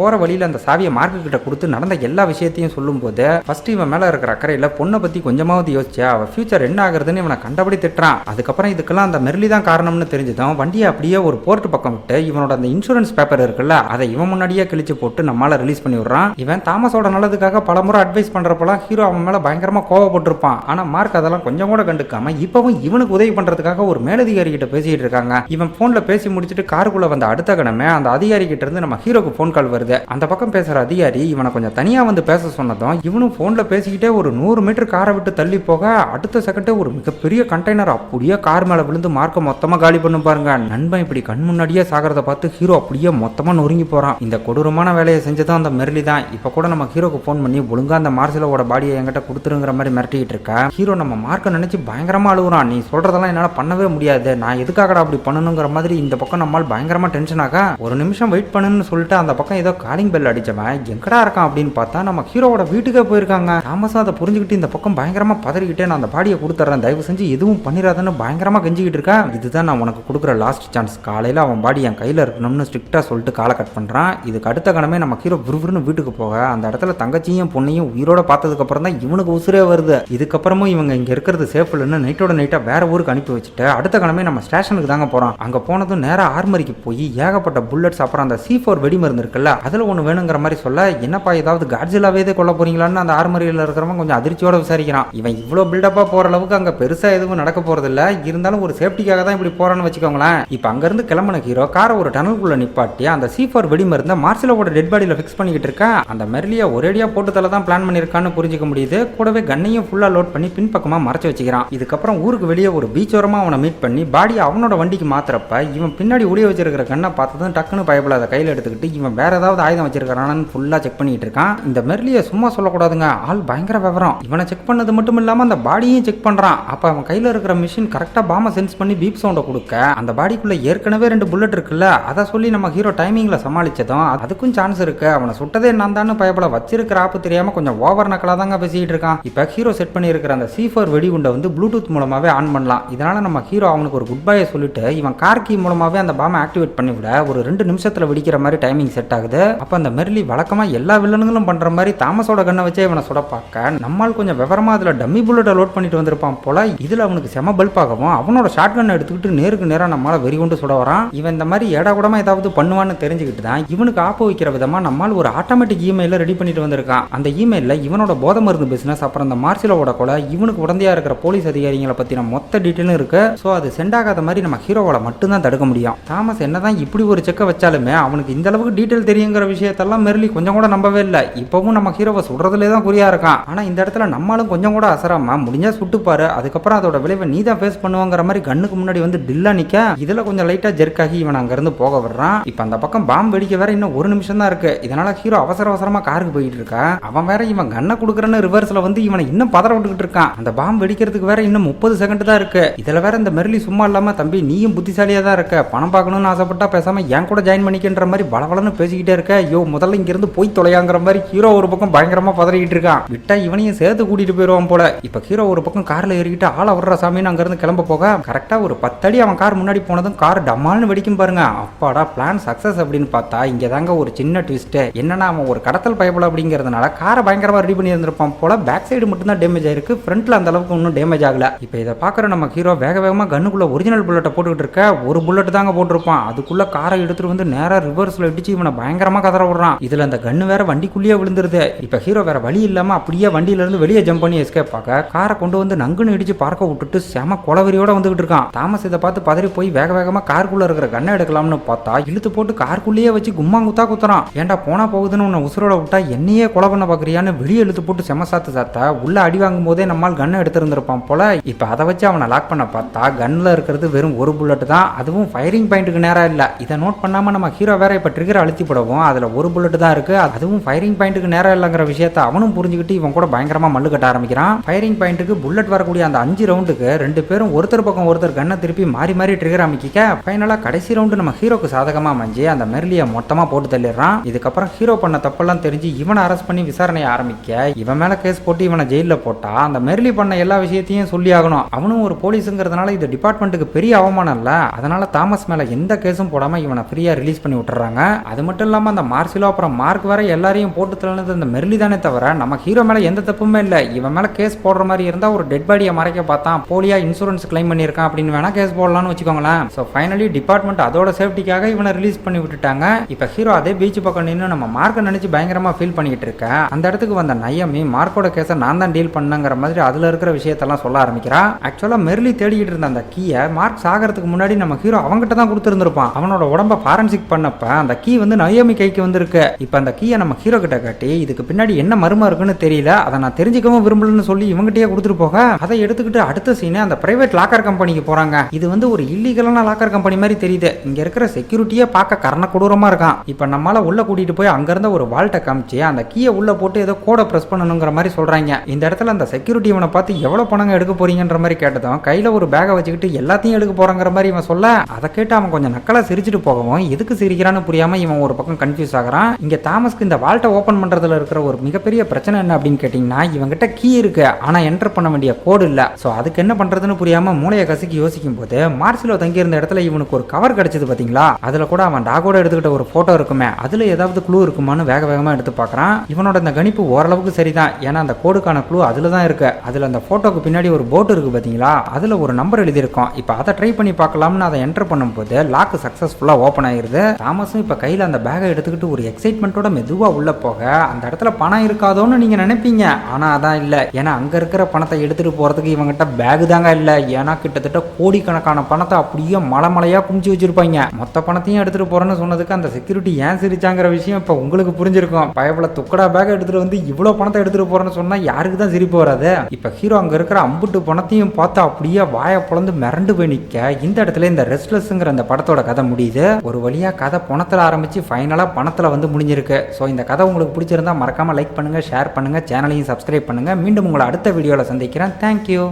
போற வழியில அந்த சாவியை மார்க்கு கிட்ட கொடுத்து நடந்த எல்லா விஷயத்தையும் சொல்லும் போது ஃபர்ஸ்ட் இவன் மேல இருக்கிற அக்கறையில பொண்ணை பத்தி கொஞ்சமாவது யோசிச்சா அவ ஃபியூச்சர் என்ன ஆகுறதுன்னு இவனை கண்டபடி திட்டுறான். அதுக்கப்புறம் இதுக்கெல்லாம் அந்த மெர்லி தான் காரணம்னு தெரிஞ்சுதான் வண்டியை அப்படியே ஒரு போர்ட் பக்கம் விட்டு இவனோட அந்த இன்சூரன்ஸ் பேப்பர் இருக்குல்ல அதை இவன் முன்னாடியே கிழிச்சு போட்டு நம்மளால ரிலீஸ் பண்ணி விடுறான். இவன் தாமஸோட நல்லதுக்காக பலமுறை அட்வைஸ் பண்றப்பெல்லாம் ஹீரோ அவன் மேல பயங்கரமா கோவப்பட்டிருப்பான். ஆனா மார்க் அதெல்லாம் கொஞ்சம் கூட கண்டுக்காம இப்பவும் இவனுக்கு உதவி பண்றதுக்காக ஒரு மேலதிகாரி கிட்ட பேசிட்டு இருக்காங்க. இவன் போன்ல பேசி முடிச்சுட்டு காருக்குள்ள வந்த அடுத்த கணமே அந்த அதிகாரி கிட்ட இருந்து நம்ம ஹீரோக்கு போன் கால் வருது. அந்த பக்கம் பேசுற அதிகாரி இவனை கொஞ்சம் தனியா வந்து பேச சொன்னதும் இவனும் போன்ல பேசிக்கிட்டே ஒரு 100 மீட்டர் காரை விட்டு தள்ளி போக அடுத்த செகண்டே ஒரு மிகப்பெரிய கண்டெய்னர் அப்படியே கார் மேல விழுந்து மார்க்க மொத்தமா காலி பண்ணு பாருங்க. நண்பன் இப்படி கண் முன்னாடியே சாகிறத பார்த்து ஹீரோ அப்படியே மொத்தமா நொறுங்கி போறான். இந்த கொடூரமான வேலையை செஞ்சதான் அந்த மெர்லி தான். இப்ப கூட நம்ம ஹீரோக்கு போன் பண்ணி ஒழுங்கா அந்த மார்சிலோட பாடியை என்கிட்ட கொடுத்துருங்கிற மாதிரி மிரட்டிட்டு இருக்கா. ஹீரோ நம்ம மார்க்க நினைச்சு பயங்கரமா அழுகுறான். நீ சொல்றதெல்லாம் என்னால பண்ணவே முடியாது, நான் எதுக்காகடா அப்படி பண்ணணுங்கிற மாதிரி இந்த பக்கம் நம்மால் பயங்கரமா டென்ஷன் ஆக ஒரு நிமிஷம் வெயிட் பண்ணுன்னு சொல்லிட்டு அந்த பக்கம் ஏதோ காலிங் பெல் அடிச்சவன் எங்கடா இருக்கான் அப்படின்னு பார்த்தா நம்ம ஹீரோவோட வீட்டுக்கே போயிருக்காங்க. தாமஸா அதை புரிஞ்சுக்கிட்டு இந்த பக்கம் பயங்கரமா பதறிக்கிட்டே நான் அந்த பாடியை கொடுத்துறேன், தயவு செஞ்சு எதுவும் பண்ணிடாதன்னு பயங்கரமா கெஞ்சிக்கிட்டு இருக்கா. இதுதான் நான் உனக்கு கொடுக்குற லாஸ்ட் சான்ஸ், காலையில அவன் பாடி என் கையில இருக்கணும்னு ஸ்ட்ரிக்டா சொல்லிட்டு காலை கட் பண்றான். இதுக்கு அடுத்த கணமே நம்ம ஹீரோ விறுவிறுன்னு வீட்டுக்கு போக அந்த இடத்துல தங்கச்சியும் பொண்ணையும் உயிரோட பார்த்ததுக்கு அப்புறம் தான் இவனுக்கு உசுரே வருது. இதுக்கப்புறமும் இவங்க இங்க இருக்கிறது சேஃப் இல்லைன்னு நைட்டோட நைட்டா வேற ஊருக்கு அனுப்பி வச்சுட்டு அடுத்த கிழமை நம்ம ஸ்டேஷனுக்கு தாங்க போறோம். அங்க போனதும் நேரா ஆர்மரிக்கு போய் ஏகப்பட்ட புல்லட்ஸ் அப்புறம் அந்த C4 வெடி மருந்து இருக்குல்ல அதுல ஒண்ணு வேணுங்கிற மாதிரி சொல்ல, என்னப்பா ஏதாவது காட்ஜிலாவே கொல்ல போறீங்களான்னு அந்த ஆர்மரியில இருக்கிறவங்க கொஞ்சம் அதிர்ச்சியோட விசாரிக்கிறான். இவன் இவ்வளவு பில்டப்பா போற அளவுக்கு அங்க பெருசா எதுவும் நடக்க போறது இல்ல, இருந்தாலும் ஒரு சேஃப்டிக்காக தான் இப்படி போறான்னு வச்சுக்கோங்களேன். இப்ப அங்க இருந்து கிளம்பின ஹீரோ காரை ஒரு டனலுக்குள்ள நிப்பாட்டி அந்த C4 வெடி மருந்த மார்சிலோட டெட் பாடியில ஃபிக்ஸ் பண்ணிக்கிட்டு இருக்கா. அந்த மெர்லியா ஒரேடியா போட்டுதல தான் பிளான் பண்ணிருக்கான்னு புரிஞ்சுக்க முடியுது. கூடவே கண்ணையும் ஃபுல்லா லோட் பண்ணி பின்பக்கமா மறைச்சு வச்சுக்கிறான். இதுக்கப்புறம் ஊருக்கு வெளியே ஒரு பீச்சோரமா அவனை மீட் பண்ணி பாடியை அவனோட வண்டிக்கு மாத்திரப்ப இவன் பின்னாடி ஒளிய வச்சிருக்கிற கண்ணை பார்த்ததும் டக்குன்னு பயப்படாத கையில் எடுத்துக்கிட்டு இவன் வேற ஏதாவது ஆயுதம் வச்சிருக்கானு ஃபுல்லா செக் பண்ணிட்டு இருக்கான். இந்த மெர்லியை சும்மா சொல்லக்கூடாதுங்க, ஆள் பயங்கர விவரம். இவனை செக் பண்ணது மட்டும் இல்லாம அந்த பாடியையும் செக் பண்றான். அப்ப அவன் கையில இருக்கிற மிஷின் கரெக்டா பாம சென்ஸ் பண்ணி பீப் சவுண்ட கொடுக்க அந்த பாடிக்குள்ள ஏற்கனவே 2 புல்லட் இருக்குல்ல அதை சொல்லி நம்ம ஹீரோ டைமிங்ல சமாளிச்சதும் அதுக்கும் சான்ஸ் இருக்கு. அவனை சுட்டதே நான் தான் பயப்பட வச்சிருக்கிற ஆப்பு தெரியாம கொஞ்சம் ஓவர் நக்கலா தாங்க பேசிட்டு இருக்கான். இப்ப ஹீரோ செட் பண்ணி இருக்கிற அந்த C4 வெடிகுண்டை வந்து ப்ளூடூத் மூலமாவே ஆன் பண்ணலாம். இதனால நம்ம ஹீரோ அவனுக்கு ஒரு குட் பை சொல்லிட்டு இவன் கார் கீ மூலமாவே அந்த பாம்பை ஆக்டிவேட் பண்ணி விட ஒரு 2 நிமிஷத்துல வெடிக்கிற மாதிரி டைமிங் செட் ஆகுது. அப்ப அந்த மெர்லி வழக்கமா எல்லா வில்லனுங்களும் பண்ற மாதிரி தாமஸோட கண்ணை வச்சே இவனை சுட பார்க்க நம்மால் கொஞ்சம் விவரமா அதுல டம்மி புல்லட்டை லோட் பண்ணிட்டு வந்திருப்பான் போல. இதுல அவனுக்கு செம பல்பாகவும் அவனோட ஷார்ட் கன் எடுத்துக்கிட்டு நேருக்கு நேரா நம்மளால வெறி கொண்டு சுட வரான். இவன் இந்த மாதிரி ஏடா கூடமா ஏதாவது பண்ணுவான்னு தெரிஞ்சுக்கிட்டு தான் இவனுக்கு ஆப்பு வைக்கிற விதமா நம்மால் ஒரு ஆட்டோமேட்டிக் இமெயில ரெடி பண்ணிட்டு வந்திருக்கான். அந்த இமெயில இவனோட போதை மருந்து பிசினஸ் அப்புறம் அந்த மார்சிலோட கொலை இவனுக்கு உடந்தையா இருக்கிற போலீஸ் அதிகாரிகளை பத்தின மொத்த டீட்டெயிலும் இருக்கு. சோ அது சென்ட் ஆகாத மாதிரி நம்ம ஹீரோவால மட்டும் தான் தடுக்க முடியும். தாமஸ் என்னதான் இப்படி ஒரு செக்க வச்சாலுமே அவனுக்கு இந்த அளவுக்கு டீட்டெயில் தெரியுங்கிற விஷயத்தெல்லாம் மெர்லி கொஞ்சம் கூட நம்பவே இல்லை. இப்போ இப்பவும் நம்ம ஹீரோவை சுடுறதுலே தான் குறியா இருக்கான். ஆனா இந்த இடத்துல நம்மளும் கொஞ்சம் கூட அசராம முடிஞ்சா சுட்டுப்பாரு, அதுக்கப்புறம் அதோட விளைவை நீ தான் ஃபேஸ் பண்ணுவாங்கிற மாதிரி கண்ணுக்கு முன்னாடி வந்து டில்லா நிக்க இதுல கொஞ்சம் லைட்டா ஜெர்க்காகி இவன் அங்க இருந்து போக விடுறான். இப்ப அந்த பக்கம் பாம்பு வெடிக்க வேற இன்னும் ஒரு நிமிஷம் தான் இருக்கு. இதனால ஹீரோ அவசர அவசரமா காருக்கு போயிட்டு இருக்கா. அவன் வேற இவன் கண்ணை கொடுக்குறன்னு ரிவர்ஸ்ல வந்து இவனை இன்னும் பதற விட்டுக்கிட்டு இருக்கான். அந்த பாம்பு வெடிக்கிறதுக்கு வேற இன்னும் 30 செகண்ட் தான் இருக்கு. இதுல வேற இந்த மெர்லி சும்மா இல்லாம தம்பி நீயும் புத்திசாலியா தான் இருக்க, பணம் பார்க்கணும்னு ஆசைப்பட்டா பேசாம என் கூட ஜாயின் பண்ணிக்கின்ற மாதிரி பலவலன்னு பேசிக்கிட்டே இருக்க. ஐயோ முதல்ல இங்க இருந்து போய் தொலையாங்கிற மாதிரி ஹீரோ ஒரு பக்கம் பயங்கரமா பதறிக்கிட்டு இருக்கான். விட்டா இவனையும் சேர்த்து கூட்டிட்டு போயிருவான் போல. இப்ப ஹீரோ ஒரு பக்கம் கார்ல ஏறிக்கிட்டு ஆள வர்ற சாமின்னு அங்க இருந்து கிளம்ப போக கரெக்டா ஒரு 10 அடி அவன் கார் முன்னாடி போனதும் கார் டமால்னு வெடிக்கும் பாருங்க. அப்பாடா பிளான் சக்சஸ் அப்படின்னு பார்த்தா இங்க தாங்க ஒரு சின்ன ட்விஸ்ட். என்னன்னா அவன் ஒரு கடத்தல் பயப்பட அப்படிங்கிறதுனால காரை பயங்கரமா ரெடி பண்ணி இருந்திருப்பான் போல. பேக் சைடு மட்டும் தான் டேமேஜ் ஆயிருக்கு, ஃப்ரண்ட்ல அந்த அளவுக்கு ஒன்றும் டேமேஜ் ஆகல. இப்போ இதை பாக்குற நம்ம ஹீரோ வேக வேகமா கண்ணுக்குள்ள ஒரிஜினல் புல்லட்டை போட்டுக்கிட்டு இருக்க. ஒரு புல்லட் தாங்க போட்டிருப்பான். அதுக்குள்ள காரை எடுத்துட்டு வந்து நேரா ரிவர்ஸ்ல இடிச்சு இவனை பயங்கரமா கதற விடுறான். இதுல அந்த கண்ணு வேற வண்டிக்குள்ளேயே விழுந்துருது. இப்ப ஹீரோ வேற வழி இல்லாம அப்படியே வண்டியில இருந்து வெளியே ஜம்ப் பண்ணி எஸ்கேப் ஆக காரை கொண்டு வந்து நங்குன்னு இடிச்சு பார்க்க விட்டுட்டு செம கொலவெறியோட வந்துகிட்டு இருக்கான். தாமஸ் இதை பார்த்து பதறி போய் வேக வேகமா காருக்குள்ள இருக்கிற கண்ணை எடுக்கலாம்னு பார்த்தா இழுத்து போட்டு காருக்குள்ளேயே வச்சு கும்மாங்குத்தா குத்துறான். ஏன்டா போனா போகுதுன்னு உன்னை உசுரோட விட்டா என்னையே கொலை பண்ண பாக்குறியான்னு வெளியே இழுத்து போட்டு செம சாத்தா உள்ள அடி வாங்கும் போதே நம்மால் கண்ணை எடுத்திருந்திருப்பான் போல. இப்ப அதை வச்சு அவனை லாக் பண்ண பார்த்தா கன்ல இருக்கிறது வெறும் ஒரு புல்லட் தான், அதுவும் ஃபயரிங் பாயிண்ட்டுக்கு நேரா இல்ல. இதை நோட் பண்ணாம நம்ம ஹீரோ வேற இப்ப ட்ரிகர் அழுத்தி போடவும் அதுல ஒரு புல்லட் தான் இருக்கு, அதுவும் ஃபயரிங் பாயிண்ட்டுக்கு நேரா இல்லங்கிற விஷயத்தை அவனும் புரிஞ்சுக்கிட்டு இவன் கூட பயங்கரமா மல்லு கட்ட ஆரம்பிக்கிறான். ஃபயரிங் பாயிண்ட்டுக்கு புல்லட் வரக்கூடிய அந்த 5 ரவுண்டுக்கு 2 பேரும் ஒருத்தர் பக்கம் ஒருத்தர் கண்ணை திருப்பி மாறி மாறி ட்ரிகர் அமைக்க ஃபைனலா கடைசி ரவுண்டு நம்ம ஹீரோக்கு சாதகமா அமைஞ்சு அந்த மெர்லியை மொத்தமா போட்டு தள்ளிடுறான். இதுக்கப்புறம் ஹீரோ பண்ண தப்பெல்லாம் தெரிஞ்சு இவனை அரெஸ்ட் பண்ணி விசாரணையை ஆரம்பிக்க இவன் மேல கேஸ் போட்டு இவனை ஜெயில போட்டா அந்த மெர்லி பண்ண எல்லா விஷயத்தையும் சொல்லி ஆகணும். அவனும் ஒரு போலீஸுங்கிறதுனால இது டிபார்ட்மெண்ட்டுக்கு பெரிய அவமானம் இல்ல. அதனால தாமஸ் மேல எந்த கேஸும் போடாம இவனை ஃப்ரீயா ரிலீஸ் பண்ணி விட்டுறாங்க. அது மட்டும் இல்லாம அந்த மார்சிலோ அப்புறம் மார்க் வேற எல்லாரையும் போட்டு தள்ளினது அந்த மெர்லி தானே தவிர நம்ம ஹீரோ மேல எந்த தப்புமே இல்ல. இவன் மேல கேஸ் போடுற மாதிரி இருந்தா ஒரு டெட் பாடியை மறைக்க பார்த்தான், போலியா இன்சூரன்ஸ் கிளைம் பண்ணியிருக்கான் அப்படின்னு வேணா கேஸ் போடலாம்னு வச்சுக்கோங்களேன். ஸோ ஃபைனலி டிபார்ட்மெண்ட் அதோட சேஃப்டிக்காக இவனை ரிலீஸ் பண்ணி விட்டுட்டாங்க. இப்போ ஹீரோ அதே பீச் பக்கம் நின்று நம்ம மார்க்கை நினைச்சு பயங்கரமா ஃபீல் பண்ணிக்கிட்டு இருக்கேன். அந்த இடத்துக்கு வந்த நயமி மார்க்கோட கேஸை நான் தான் டீல் பண்ணங்கிற மாதிரி அதுல இருக்கிற விஷயத்தெல்லாம் சொல்ல ஆரம்பிக்கிறா. ஆக்சுவலா மெர்லி தேடிக்கிட்டு இருந்த அந்த கீயை மார்க் சாகிறதுக்கு முன்னாடி நம்ம ஹீரோ அவங்ககிட்ட தான் கொடுத்துருந்துருப்பான். அவனோட உடம்ப ஃபாரன்சிக் பண்ணப்ப அந்த கீ வந்து நயோமி கைக்கு வந்திருக்கு. இப்போ அந்த கீயை நம்ம ஹீரோ கிட்ட காட்டி இதுக்கு பின்னாடி என்ன மர்மம் இருக்குன்னு தெரியல, அதை நான் தெரிஞ்சுக்கவும் விரும்பலன்னு சொல்லி இவங்ககிட்டயே கொடுத்துட்டு போக அதை எடுத்துக்கிட்டு அடுத்த சீனே அந்த பிரைவேட் லாக்கர் கம்பெனிக்கு போறாங்க. இது வந்து ஒரு இல்லீகலான லாக்கர் கம்பெனி மாதிரி தெரியுது. இங்க இருக்கிற செக்யூரிட்டியே பார்க்க கரண கொடூரமா இருக்கான். இப்போ நம்மளால உள்ள கூட்டிட்டு போய் அங்க இருந்த ஒரு வால்ட்டை காமிச்சு அந்த கீயை உள்ள போட்டு ஏதோ கோடை பிரஸ் பண்ணணுங்கிற மாதிரி சொல்றாங்க. இந்த இடத்துல அந்த செக்யூரிட்டி இவனை பார்த்து எவ்வளவு பணங்க எடுக்க போறீங்கன்ற மாதிரி கேட்டதும் கையில ஒரு பேகை வச்சுக்கிட்டு எல்லாத்தையும் எடுக்க போறாங்கிற மாதிரி இவன் சொல்ல அதை கேட்டு அவன் கொஞ்சம் நக்கலா சிரிச்சுட்டு போகவும் எதுக்கு சிரிக்கிறான்னு புரியாம இவன் ஒரு பக்கம் கன்ஃபியூஸ் ஆகிறான். இங்க தாமஸ்க்கு இந்த வால்ட்டை ஓபன் பண்றதுல இருக்கிற ஒரு மிகப்பெரிய பிரச்சனை என்ன அப்படின்னு கேட்டீங்கன்னா இவங்கிட்ட கீ இருக்கு ஆனா என்டர் பண்ண வேண்டிய கோடு இல்ல. சோ அதுக்கு என்ன பண்றதுன்னு புரியாம மூளையை கசக்கி யோசிக்கும் போது மார்சிலோ தங்கி இருந்த இடத்துல இவனுக்கு ஒரு கவர் கிடைச்சது பாத்தீங்களா, அதுல கூட அவன் டாகோட எடுத்துக்கிட்ட ஒரு போட்டோ இருக்குமே, அதுல ஏதாவது க்ளூ இருக்குமான்னு வேக வேகமா எடுத்து பார்க்கறான். இவனோட இந்த கணிப்பு ஓரளவுக்கு சரிதான், ஏன்னா அந்த கோடுக்கான க்ளூ அதுல தான் இருக்கு. அதுல அந்த போட்டோக்கு பின்னாடி ஒரு போட் இருக்கு பாத்தீங்களா, அதுல ஒரு நம்பர் எழுதி இருக்கும். இப்போ அதை ட்ரை பண்ணி பார்க்கலாம்னு அதை என்டர் பண்ணும்போது லாக் சக்சஸ்ஃபுல்லா ஓபன் ஆயிருது. தாமஸும் இப்ப கையில அந்த பேகை எடுத்துக்கிட்டு ஒரு எக்ஸைட்மெண்டோட மெதுவா உள்ள போக அந்த இடத்துல பணம் இருக்காதோன்னு நீங்க நினைப்பீங்க, ஆனா அதான் இல்ல. ஏன்னா அங்க இருக்கிற பணத்தை எடுத்துட்டு போறதுக்கு இவங்கிட்ட பேக் தாங்க இல்ல. ஏன்னா கிட்டத்தட்ட கோடிக்கணக்கான பணத்தை அப்படியே மலைமலையா குமிச்சு வச்சிருப்பாங்க. மொத்த பணத்தையும் எடுத்துட்டு போறேன்னு சொன்னதுக்கு அந்த செக்யூரிட்டி ஏன் சிரிச்சாங்கிற விஷயம் இப்ப உங்களுக்கு புரிஞ்சிருக்கும். பயபல துக்கடா பேக் எடுத்துட்டு வந்து இவ்வளவு பணத்தை எடுத்துட்டு போறேன்னு சொன்னா யாருக்கு தான் சிரிப்பு வராது. இப்ப ஹீரோ அங்க இருக்கிற அம்புட்டு பணத்தையும் பார்த்து அப்படியே வாயை பொளந்து மிரண்டு போய் நிக்க இந்த இடத்துல இந்த ரெஸ்ட்லெஸ்ங்கிற அந்த படத்தோட கதை முடியுது. ஒரு வழியா கதை பணத்துல ஆரம்பிச்சு ஃபைனலா பணத்துல வந்து முடிஞ்சிருக்கு. ஸோ இந்த கதை உங்களுக்கு பிடிச்சிருந்தா மறக்காம லைக் பண்ணுங்க, ஷேர் பண்ணுங்க, சேனலையும் சப்ஸ்கிரைப் பண்ணுங்க. மீண்டும் உங்களை அடுத்த வீடியோல சந்திக்கிறேன். தேங்க்யூ.